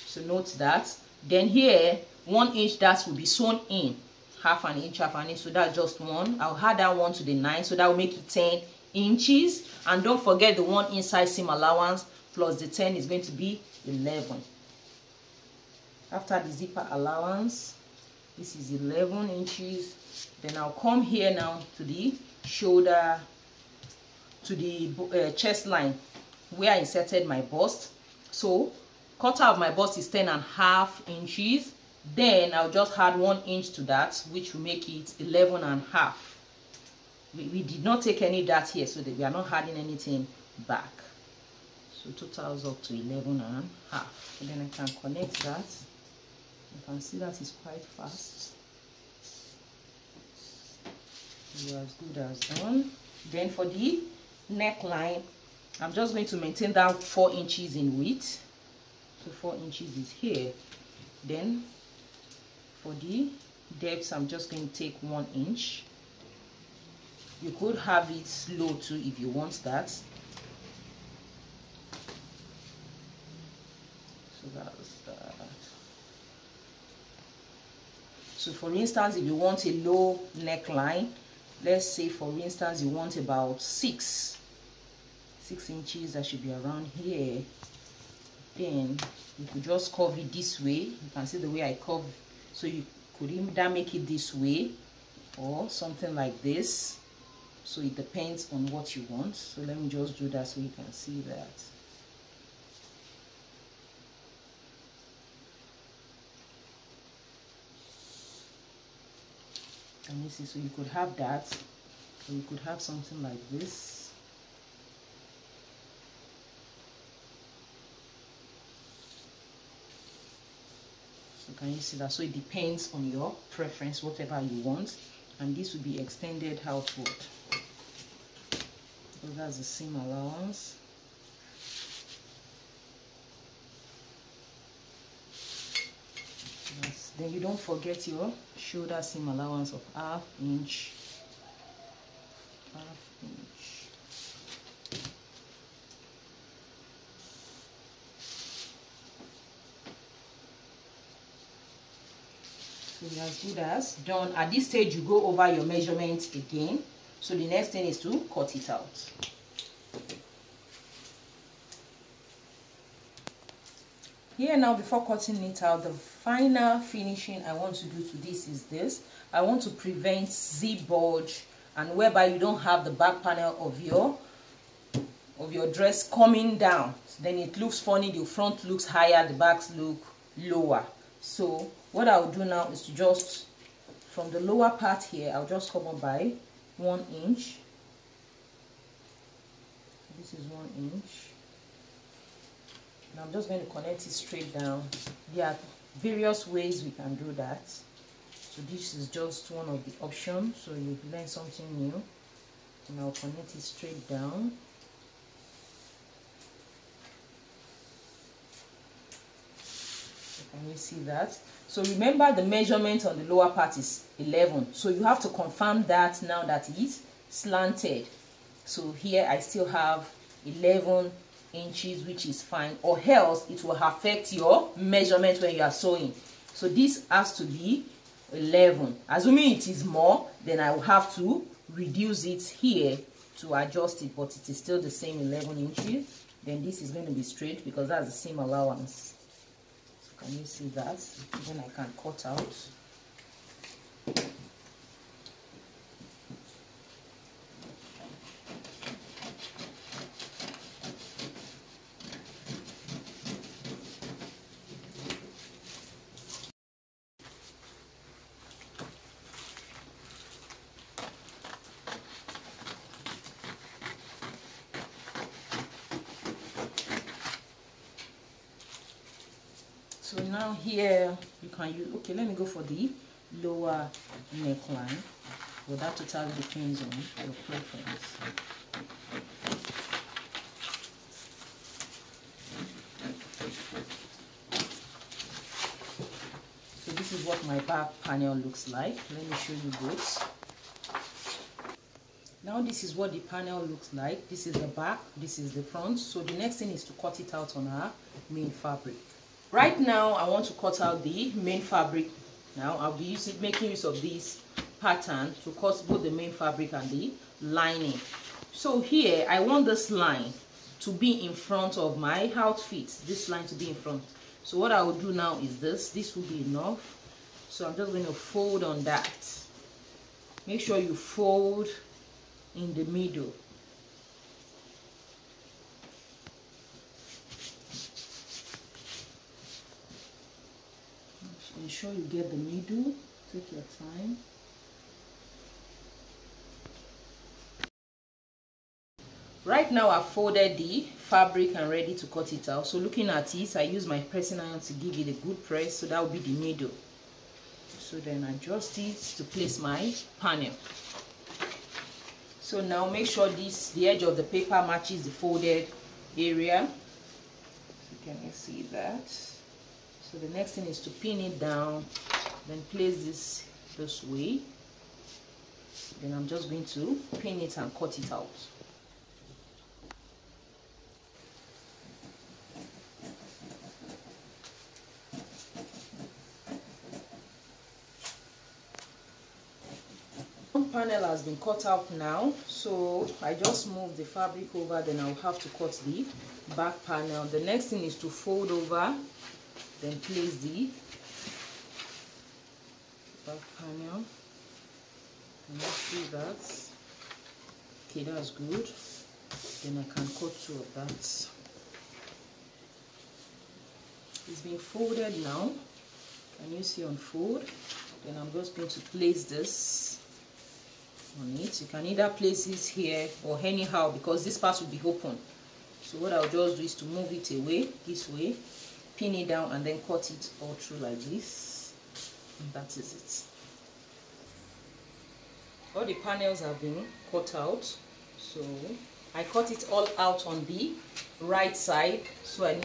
So note that. Then here, 1 inch that will be sewn in, half an inch, so that's just 1. I'll add that 1 to the 9, so that will make it 10 inches. And don't forget the 1 inside seam allowance plus the 10 is going to be 11. After the zipper allowance, this is 11 inches. Then I'll come here now to the shoulder, to the chest line where I inserted my bust. So quarter of my bust is 10.5 inches. Then I'll just add 1 inch to that, which will make it 11.5. We did not take any dart here, so that we are not adding anything back. So totals up to 11.5. And then I can connect that. You can see that is quite fast. You're as good as done. Then for the neckline, I'm just going to maintain that 4 inches in width. So 4 inches is here. Then for the depth, I'm just going to take 1 inch. You could have it low too if you want that. So that's that. So for instance, if you want a low neckline, let's say for instance you want about 6 inches, that should be around here, then you could just curve it this way. You can see the way I curve, so you could either make it this way or something like this. So it depends on what you want. So let me just do that so you can see that. And you see, so you could have that, or you could have something like this. So can you see that? So it depends on your preference, whatever you want. And this will be extended outward. So that's the seam allowance. Then you don't forget your shoulder seam allowance of half inch. So you're as good as done. At this stage, you go over your measurements again. So the next thing is to cut it out. Here now, before cutting it out, the final finishing I want to do to this is this. I want to prevent zip bulge, and whereby you don't have the back panel of your dress coming down. So then it looks funny, the front looks higher, the backs look lower. So what I'll do now is to just, from the lower part here, I'll just come up by 1 inch. This is 1 inch. And I'm just going to connect it straight down. There are various ways we can do that. So this is just one of the options. So you learn something new. And I'll connect it straight down. So can you see that? So remember, the measurement on the lower part is 11. So you have to confirm that now that it is slanted. So here I still have 11 inches, which is fine, or else it will affect your measurement when you are sewing. So this has to be 11. Assuming it is more, then I will have to reduce it here to adjust it, but it is still the same 11 inches. Then this is going to be straight because that's the same allowance. So can you see that? Then I can cut out. So now here you can use, okay, let me go for the lower neckline. Well, that totally depends on your preference. So this is what my back panel looks like. Let me show you both. Now this is what the panel looks like. This is the back, this is the front. So the next thing is to cut it out on our main fabric. Right now I want to cut out the main fabric. Now I'll be making use of this pattern to cut both the main fabric and the lining. So here I want this line to be in front of my outfit. This line to be in front. So what I will do now is this will be enough. So I'm just going to fold on that. Make sure you fold in the middle. Ensure you get the middle. Take your time. Right now I've folded the fabric and ready to cut it out. So looking at it, I use my pressing iron to give it a good press. So that will be the middle. So then adjust it to place my panel. So now make sure the edge of the paper matches the folded area. So can you see that? So the next thing is to pin it down, then place this way. Then I'm just going to pin it and cut it out. Panel has been cut out now, so I just move the fabric over, then I'll have to cut the back panel. The next thing is to fold over, then place the back panel. Can you see that? Okay, that's good. Then I can cut two of that. It's been folded now. Can you see unfold? Then I'm just going to place this on it. You can either place this here or anyhow because this part will be open. So what I'll just do is to move it away this way, pin it down, and then cut it all through like this. And that is it. All the panels have been cut out. So I cut it all out on the right side. So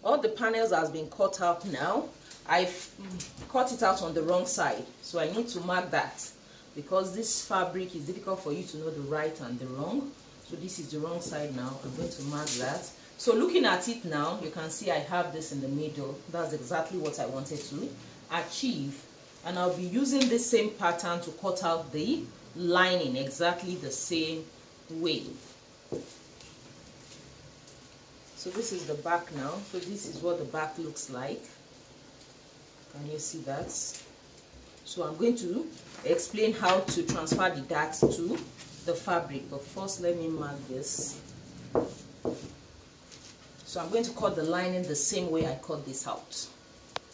all the panels has been cut out now. I've cut it out on the wrong side, so I need to mark that because this fabric is difficult for you to know the right and the wrong. So this is the wrong side now. I'm going to mark that. So looking at it now, you can see I have this in the middle. That's exactly what I wanted to achieve, and I'll be using the same pattern to cut out the lining exactly the same way. So this is the back now. So this is what the back looks like. Can you see that? So I'm going to explain how to transfer the darts to the fabric, but first let me mark this. So I'm going to cut the lining the same way I cut this out.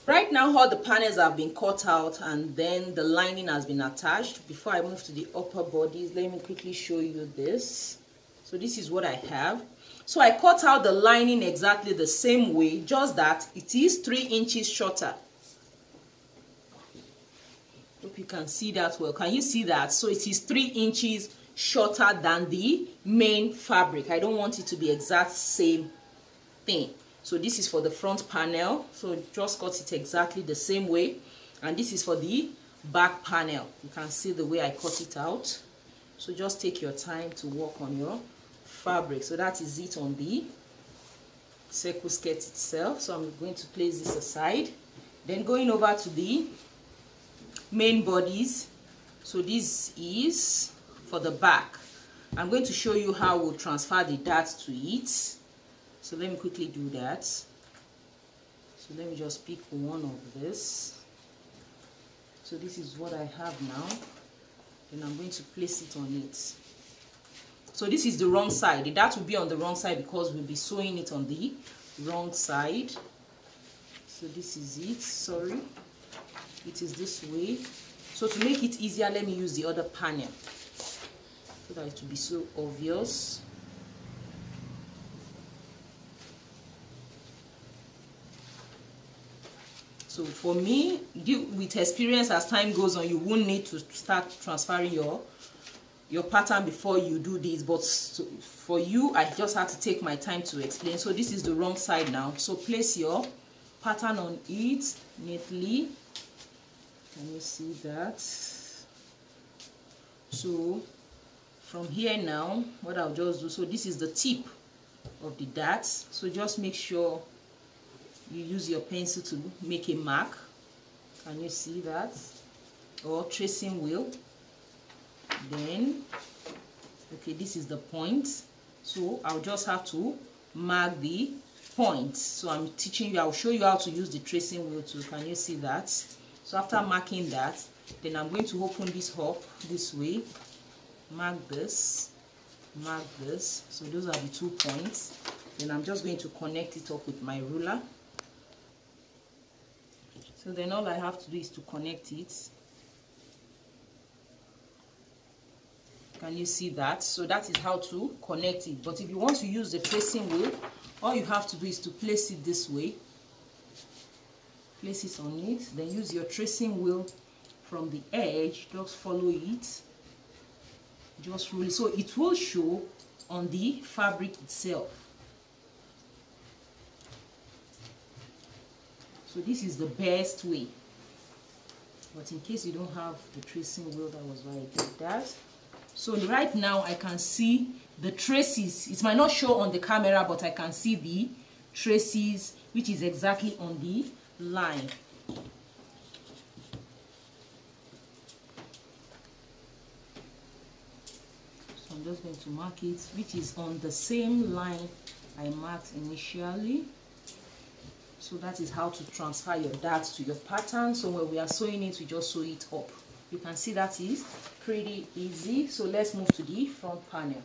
Right now all the panels have been cut out and then the lining has been attached. Before I move to the upper bodies, let me quickly show you this. So this is what I have. So I cut out the lining exactly the same way, just that it is 3 inches shorter. Hope you can see that well. Can you see that? So it is 3 inches shorter than the main fabric. I don't want it to be exact same thing. So this is for the front panel. So just cut it exactly the same way. And this is for the back panel. You can see the way I cut it out. So just take your time to work on your fabric. So that is it on the circle skirt itself. So I'm going to place this aside. Then going over to the main bodies. So this is for the back. I'm going to show you how we'll transfer the dart to it. So let me quickly do that. So let me just pick one of this. So this is what I have now. Then I'm going to place it on it. So this is the wrong side. The dart will be on the wrong side because we'll be sewing it on the wrong side. So this is it. Sorry, it is this way. So to make it easier, let me use the other panel so that it will be so obvious. So for me, with experience, as time goes on, you won't need to start transferring your pattern before you do this, but for you, I just have to take my time to explain. So this is the wrong side now. So place your pattern on it neatly. Can you see that? So from here now, what I'll just do, so this is the tip of the dart. So just make sure you use your pencil to make a mark. Can you see that? Or tracing wheel. Then, okay, this is the point. So I'll just have to mark the point. So I'm teaching you, I'll show you how to use the tracing wheel too. Can you see that? So after marking that, then I'm going to open this up this way. Mark this. So those are the 2 points. Then I'm just going to connect it up with my ruler. So then all I have to do is to connect it. Can you see that? So that is how to connect it. But if you want to use the tracing wheel, all you have to do is to place it this way. Place it on it. Then use your tracing wheel from the edge. Just follow it. Just roll it. So it will show on the fabric itself. So this is the best way. But in case you don't have the tracing wheel, that was why I did that. So right now I can see the traces. It might not show on the camera, but I can see the traces, which is exactly on the line. So I'm just going to mark it, which is on the same line I marked initially. So that is how to transfer your dart to your pattern. So when we are sewing it, we just sew it up. You can see that is pretty easy. So let's move to the front panel.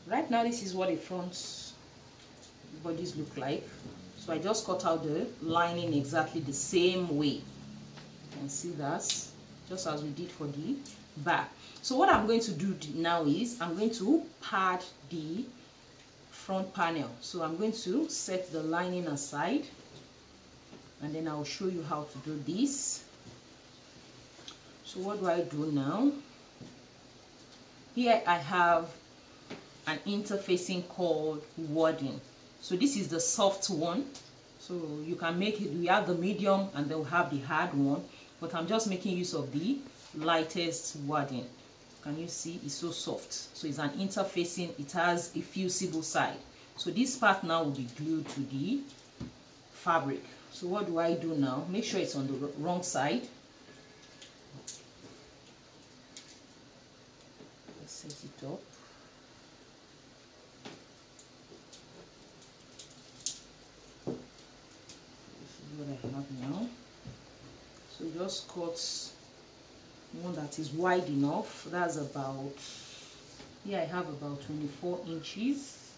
Right now, this is what the front bodies look like. So I just cut out the lining exactly the same way. You can see that, just as we did for the back. So what I'm going to do now is I'm going to pad the front panel. So I'm going to set the lining aside, and then I'll show you how to do this. So what do I do now? Here I have an interfacing called wadding. So this is the soft one. So you can make it, we have the medium and then we have the hard one, but I'm just making use of the lightest wadding. Can you see? It's so soft. So it's an interfacing, it has a fusible side. So this part now will be glued to the fabric. So what do I do now? Make sure it's on the wrong side. Let's set it up. This is what I have now. So just cut one that is wide enough. That's about, here I have about 24 inches.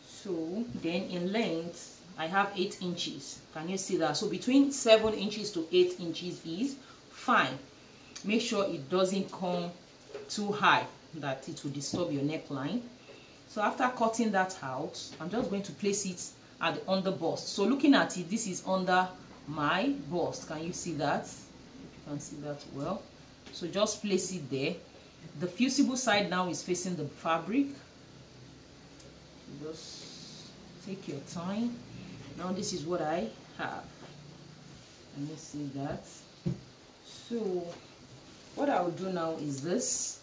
So then in length I have 8 inches. Can you see that? So between 7 inches to 8 inches is fine. Make sure it doesn't come too high that it will disturb your neckline. So after cutting that out, I'm just going to place it at the under bust. So looking at it, this is under my bust. Can you see that? You can see that well. So just place it there. The fusible side now is facing the fabric. Just take your time. Now this is what I have. Can you see that? So what I will do now is this.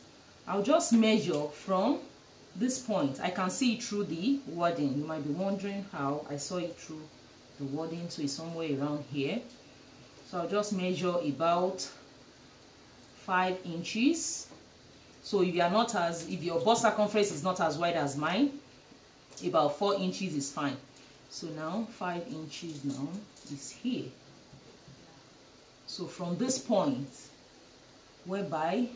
I'll just measure from this point. I can see it through the wadding. You might be wondering how I saw it through the wadding. So it's somewhere around here. So I'll just measure about 5 inches. So if your bust circumference is not as wide as mine, about 4 inches is fine. So now 5 inches now is here. So from this point whereby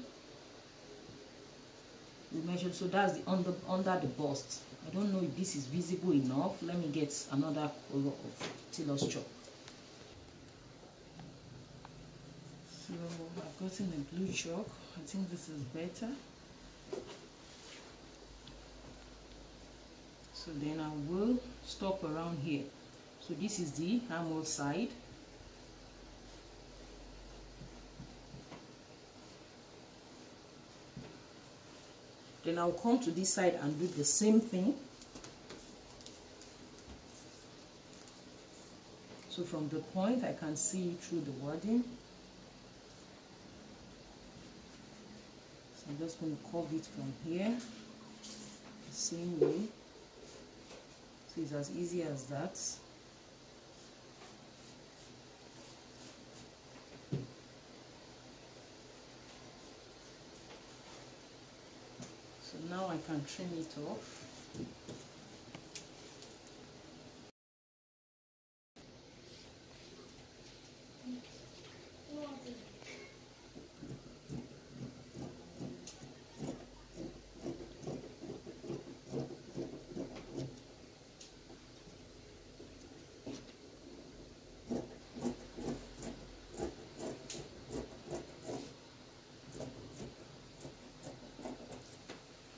we measure, so that's the under the bust. I don't know if this is visible enough. Let me get another color of tailor's chalk. So I've gotten a blue chalk. I think this is better. So then I will stop around here. So this is the armhole side. Then I'll come to this side and do the same thing. So from the point I can see through the wording. So I'm just going to curve it from here the same way. So it's as easy as that. So now I can trim it off.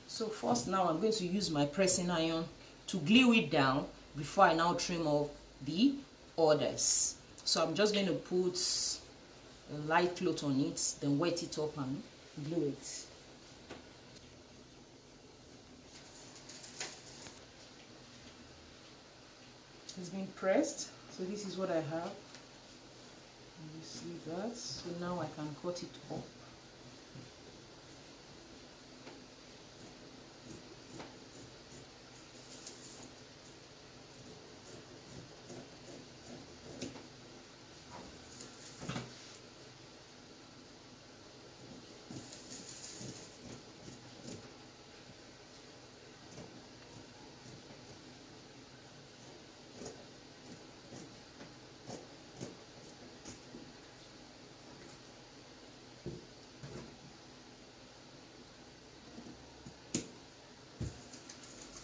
So first now I'm going to use my pressing iron to glue it down before I now trim off the others. So I'm just going to put a light cloth on it, then wet it up and glue it. It's been pressed, so this is what I have. You see that? So now I can cut it up.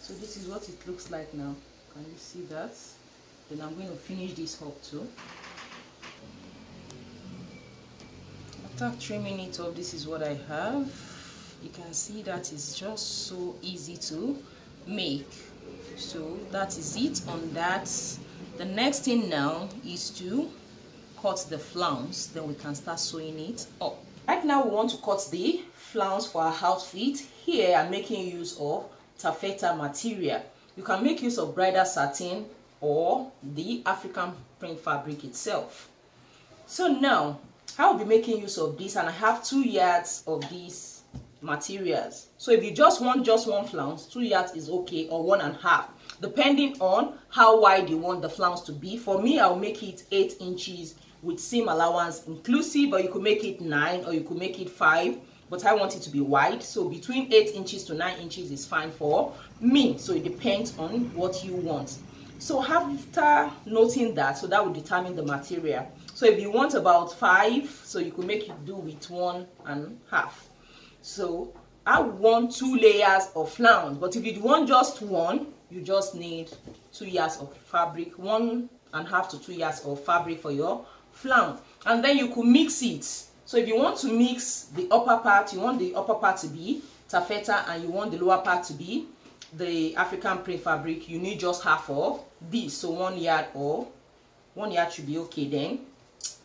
So this is what it looks like now. Can you see that? Then I'm going to finish this up too. After trimming it up, this is what I have. You can see that it's just so easy to make. So that is it on that. The next thing now is to cut the flounce. Then we can start sewing it up. Right now we want to cut the flounce for our outfit. Here I'm making use of taffeta material. You can make use of bridal satin or the African print fabric itself. So now I'll be making use of this, and I have 2 yards of these materials. So if you just want one flounce, 2 yards is okay, or 1.5, depending on how wide you want the flounce to be. For me, I'll make it 8 inches with seam allowance inclusive, or you could make it 9, or you could make it 5. But I want it to be wide, so between 8 inches to 9 inches is fine for me. So it depends on what you want. So after noting that, so that will determine the material. So if you want about 5, so you could make it do with 1.5. So I want 2 layers of flounce, but if you want just one, you just need 2 yards of fabric, 1.5 to 2 yards of fabric for your flounce, and then you could mix it. So if you want to mix the upper part, you want the upper part to be taffeta and you want the lower part to be the African print fabric, you need just half of this. So 1 yard, or 1 yard should be okay then.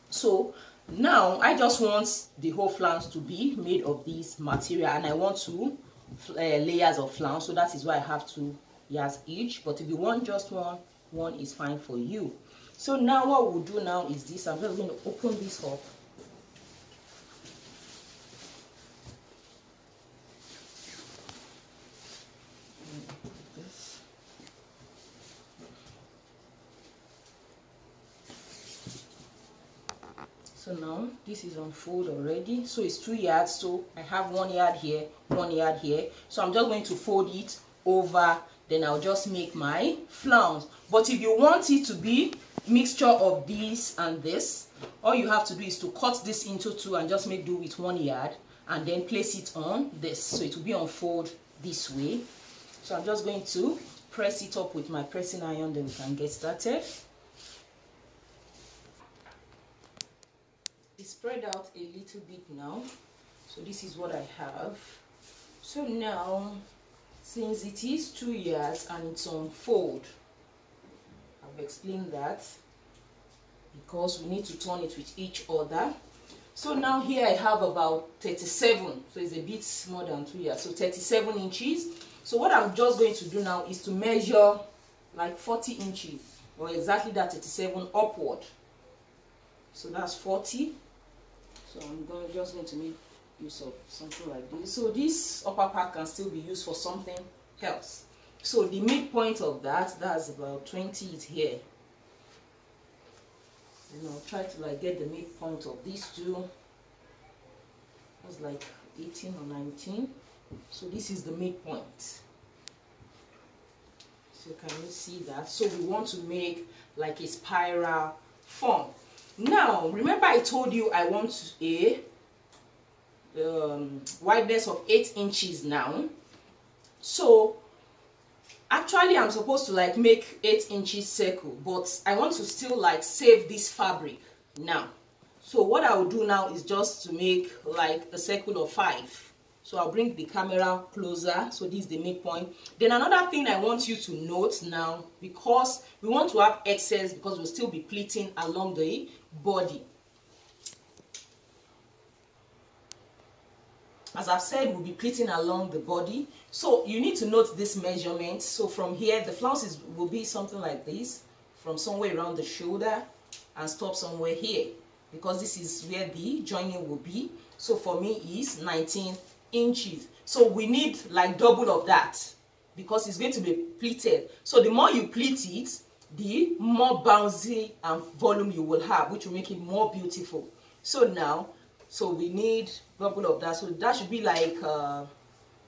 So now I just want the whole flounce to be made of this material, and I want 2 layers of flounce, so that is why I have 2 yards each. But if you want just one is fine for you. So now what we'll do now is this. I'm just going to open this up. So now this is on fold already, so it's 2 yards, so I have 1 yard here, 1 yard here. So I'm just going to fold it over, then I'll just make my flounce. But if you want it to be mixture of this and this, all you have to do is to cut this into 2 and just make do with 1 yard, and then place it on this, so it will be on fold this way. So I'm just going to press it up with my pressing iron, then we can get started. It's spread out a little bit now, so this is what I have. So now, since it is 2 yards and it's on fold, I've explained that because we need to turn it with each other. So now here I have about 37, so it's a bit more than 2 yards, so 37 inches. So what I'm just going to do now is to measure like 40 inches, or exactly that 37 upward. So that's 40. So I'm just going to make use of something like this. So this upper part can still be used for something else. So the midpoint of that's about 20 is here. And I'll try to like get the midpoint of these two. That's like 18 or 19. So this is the midpoint. So can you see that? So we want to make like a spiral form. Now remember I told you I want a wideness of 8 inches now. So actually I'm supposed to like make 8 inches circle, but I want to still like save this fabric now. So what I will do now is just to make like a circle of 5. So I'll bring the camera closer. So this is the midpoint. Then another thing I want you to note now, because we want to have excess, because we'll still be pleating along the body. As I've said, we'll be pleating along the body. So you need to note this measurement. So from here, the flounces will be something like this, from somewhere around the shoulder and stop somewhere here, because this is where the joining will be. So for me is 19 inches. So we need like double of that, because it's going to be pleated. So the more you pleat it, the more bouncy and volume you will have, which will make it more beautiful. So now, so we need double of that. So that should be like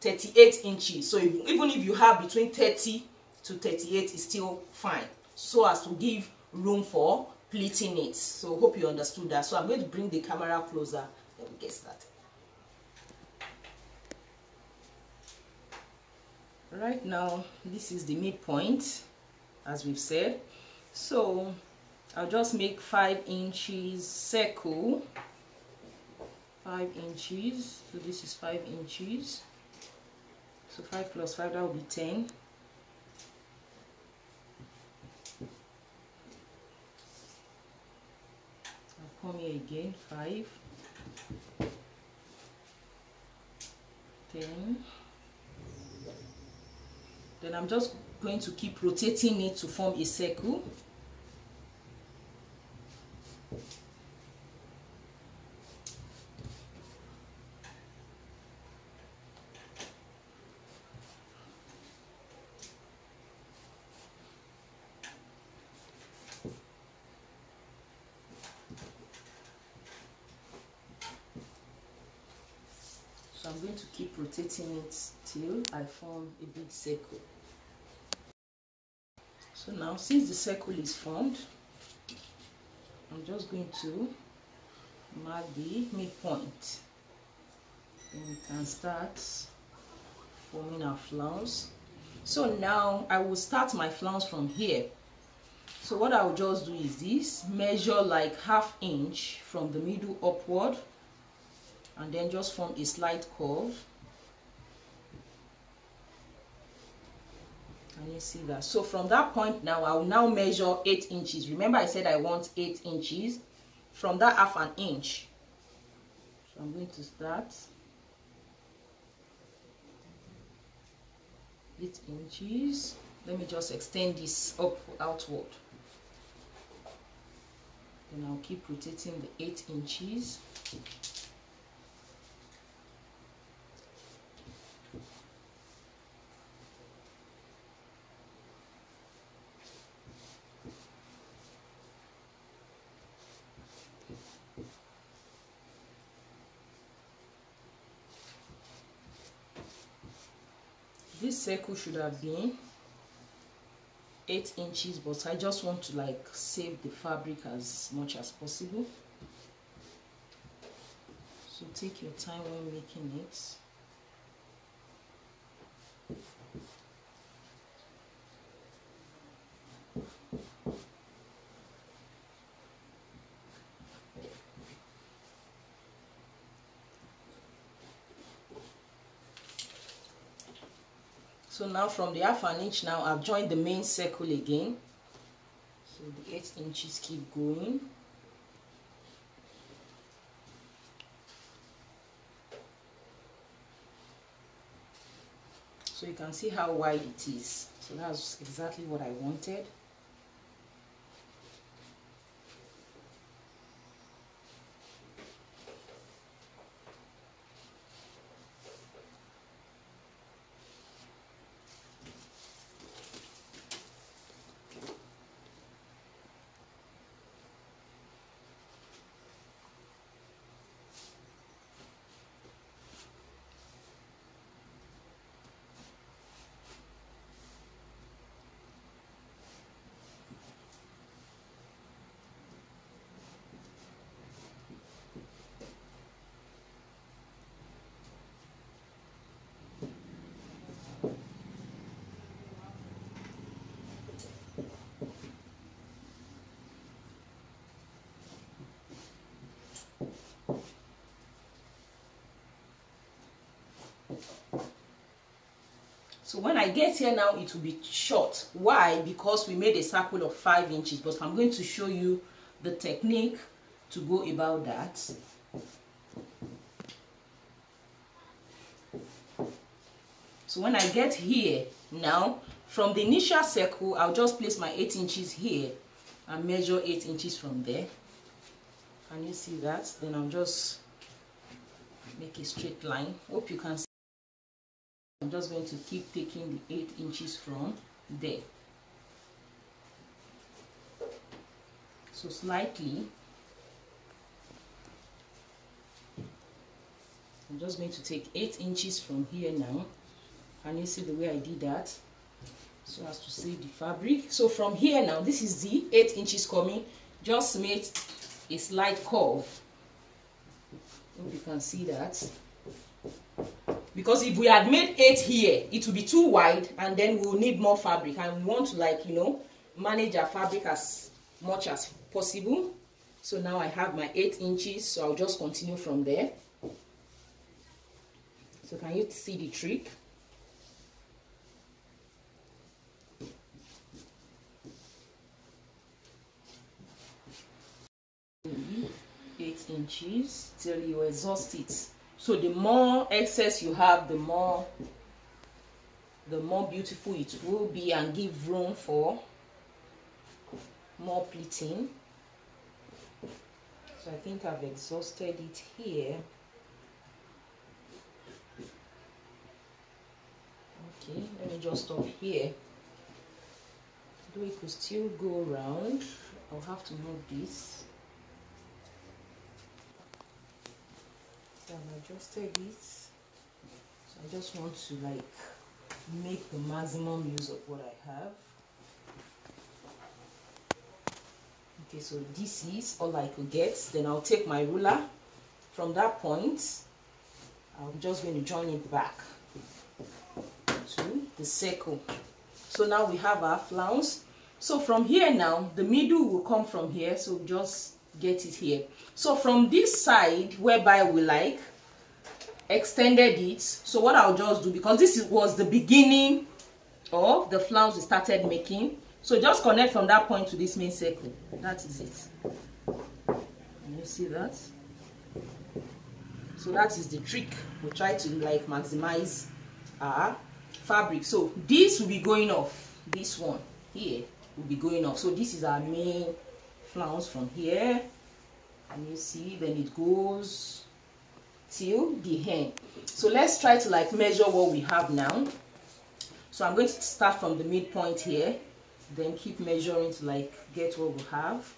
38 inches. So even if you have between 30 to 38, is still fine, so as to give room for pleating it. So hope you understood that. So I'm going to bring the camera closer, then we get started. Right now, this is the midpoint, as we've said. So I'll just make 5 inches circle. 5 inches. So this is 5 inches. So 5 plus 5, that will be 10. I'll come here again. 5, 10. Then I'm just going to keep rotating it to form a circle. So I'm going to keep rotating it till I form a big circle. So now, since the circle is formed, I'm just going to mark the midpoint. Then we can start forming our flounce. So now I will start my flounce from here. So what I will just do is this: measure like ½ inch from the middle upward, and then just form a slight curve. Can you see that? So from that point now, I will now measure 8 inches. Remember I said I want 8 inches. From that ½ inch, so I'm going to start 8 inches. Let me just extend this outward. Then I'll keep rotating the 8 inches. this circle should have been 8 inches, but I just want to like save the fabric as much as possible. So take your time when making it. So now from the 1/2 inch now I've joined the main circle again. So the 8 inches keep going. So you can see how wide it is. So that's exactly what I wanted. So when I get here now, it will be short. Why? Because we made a circle of 5 inches, but I'm going to show you the technique to go about that. So when I get here now, from the initial circle, I'll just place my 8 inches here and measure 8 inches from there. Can you see that? Then I'll just make a straight line. Hope you can see. I'm just going to keep taking the 8 inches from there. So slightly. I'm just going to take 8 inches from here now. Can you see the way I did that? So as to save the fabric. So from here now, this is the 8 inches coming. Just made a slight curve. Hope you can see that. Because if we had made 8 here, it would be too wide, and then we'll need more fabric, and we want to, like, you know, manage our fabric as much as possible. So now I have my 8 inches, so I'll just continue from there. So can you see the trick? Eight inches till you exhaust it. So the more excess you have, the more beautiful it will be, and give room for more pleating. So I think I've exhausted it here. Okay, let me just stop here. Though it could still go around, I'll have to move this. I've adjusted it, so I just want to like make the maximum use of what I have. Okay, so this is all I could get. Then I'll take my ruler. From that point, I'm just going to join it back to the circle. So now we have our flounce. So from here now, the middle will come from here, so just get it here. So from this side, whereby we like extended it, so what I'll just do, because this was the beginning of the flounce we started making, so just connect from that point to this main circle. That is it. Can you see that? So that is the trick. We try to like maximize our fabric. So this will be going off. This one here will be going off. So this is our main flounce from here, and you see, then it goes till the end. So let's try to like measure what we have now. So I'm going to start from the midpoint here, then keep measuring to like get what we have.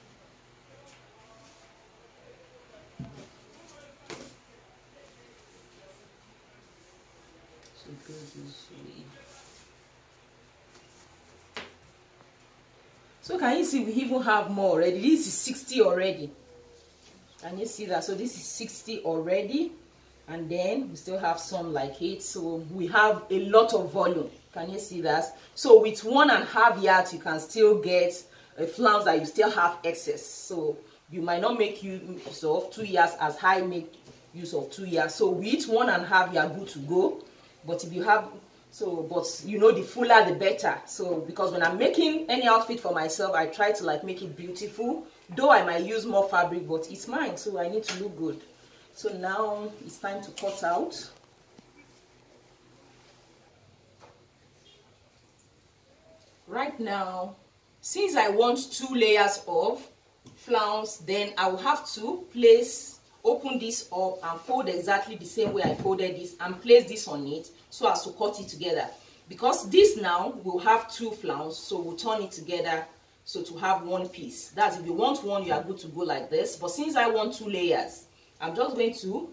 So it goes this way. So can you see we even have more already? This is 60 already. Can you see that? So this is 60 already, and then we still have some like it. So we have a lot of volume. Can you see that? So with 1.5 yards, you can still get a flounce that you still have excess. So you might not make use of 2 yards as I make use of 2 yards. So with 1.5, you are good to go. But if you have, so, but you know, the fuller the better. So because when I'm making any outfit for myself, I try to like make it beautiful. Though I might use more fabric, but it's mine, so I need to look good. So now it's time to cut out. Right now, since I want 2 layers of flounce, then I will have to open this up and fold exactly the same way I folded this and place this on it so as to cut it together. Because this now will have 2 flounce, so we'll turn it together so to have 1 piece. That's if you want 1, you are good to go like this. But since I want 2 layers, I'm just going to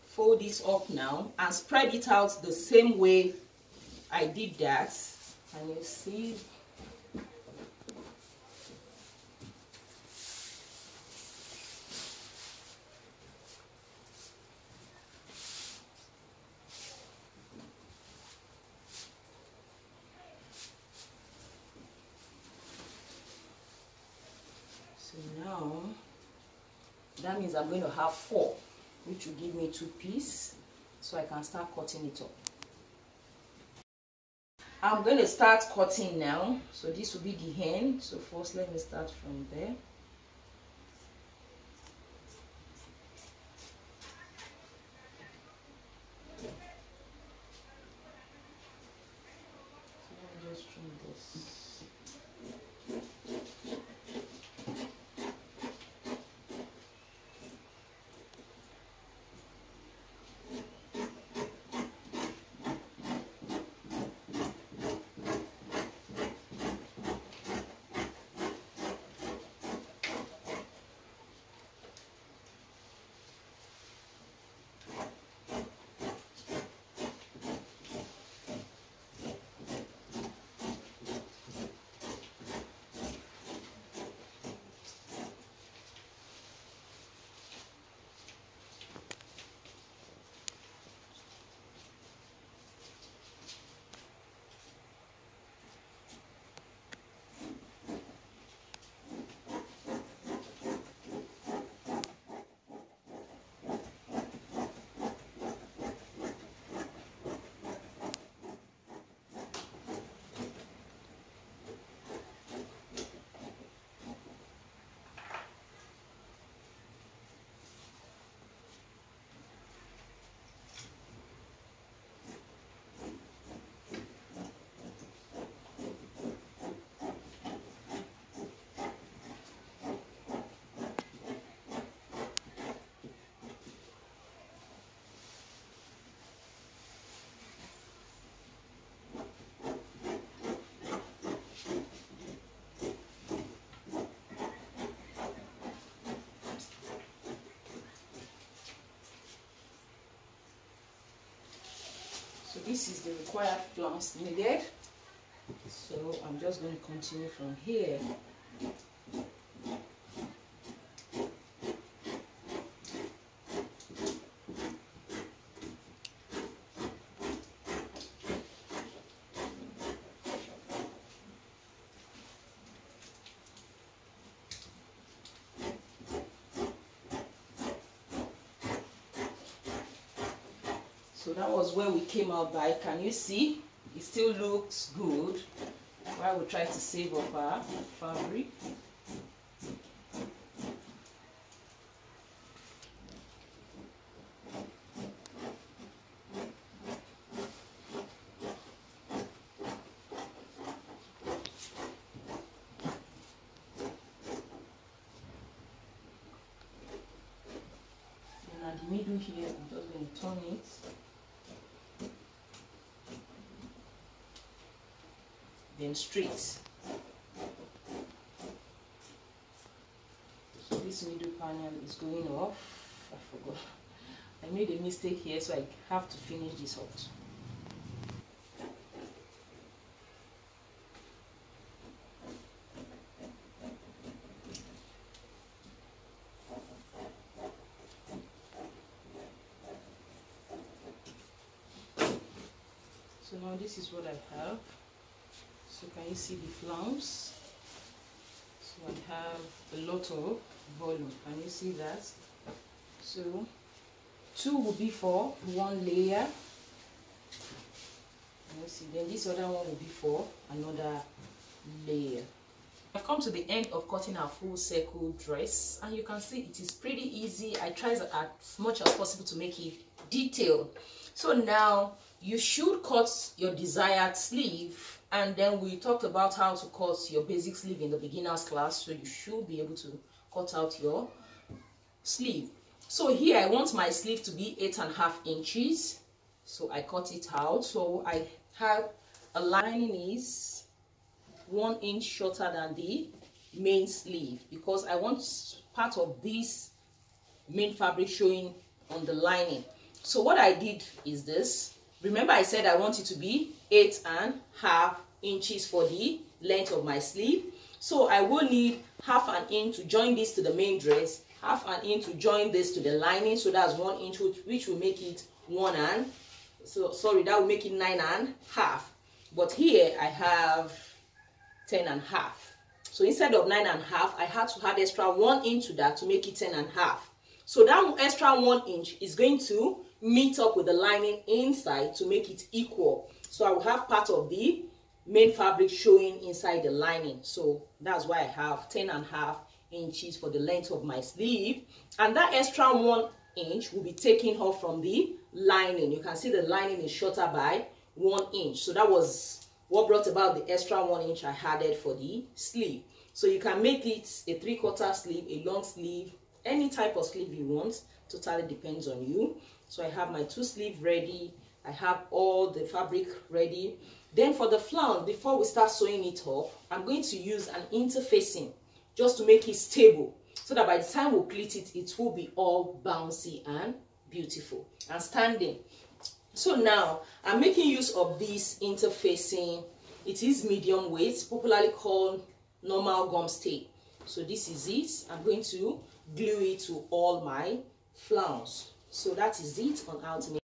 fold this up now and spread it out the same way I did that. And you see, so now that means I'm going to have 4, which will give me 2 pieces, so I can start cutting it up. I'm going to start cutting now. So this will be the hand. So first let me start from there. So let me just trim this. So this is the required flounce needed. So I'm just going to continue from here. So that was where we came out by. Can you see? It still looks good while we try to save up our fabric. And at the middle here, I'm just going to turn it. Then straight. So this middle panel is going off. I forgot. I made a mistake here, so I have to finish this out. So now this is what I have. So can you see the flounce? So I have a lot of volume. Can you see that? So 2 will be for one layer. Can you see? Then this other one will be for another layer. I've come to the end of cutting our full circle dress, and you can see it is pretty easy. I tried as much as possible to make it detailed. So now you should cut your desired sleeve, and then we talked about how to cut your basic sleeve in the beginners class, so you should be able to cut out your sleeve. So here I want my sleeve to be 8.5 inches, so I cut it out. So I have a lining is 1 inch shorter than the main sleeve, because I want part of this main fabric showing on the lining. So what I did is this. Remember I said I want it to be 8.5 inches for the length of my sleeve. So I will need 1/2 inch to join this to the main dress, 1/2 inch to join this to the lining. So that's 1 inch, which will make it 9.5. But here I have 10.5. So instead of 9.5, I had to add extra 1 inch to that to make it 10.5. So that extra 1 inch is going to meet up with the lining inside to make it equal. So I will have part of the main fabric showing inside the lining. So that's why I have 10.5 inches for the length of my sleeve, and that extra 1 inch will be taken off from the lining. You can see the lining is shorter by 1 inch. So that was what brought about the extra 1 inch I added for the sleeve. So you can make it a 3/4 sleeve, a long sleeve, any type of sleeve you want. Totally depends on you. So I have my 2 sleeve ready. I have all the fabric ready. Then for the flounce, before we start sewing it up, I'm going to use an interfacing just to make it stable, so that by the time we pleat it, it will be all bouncy and beautiful and standing. So now I'm making use of this interfacing. It is medium weight, popularly called normal gum tape. So this is it. I'm going to glue it to all my flounce. So that is it on how to make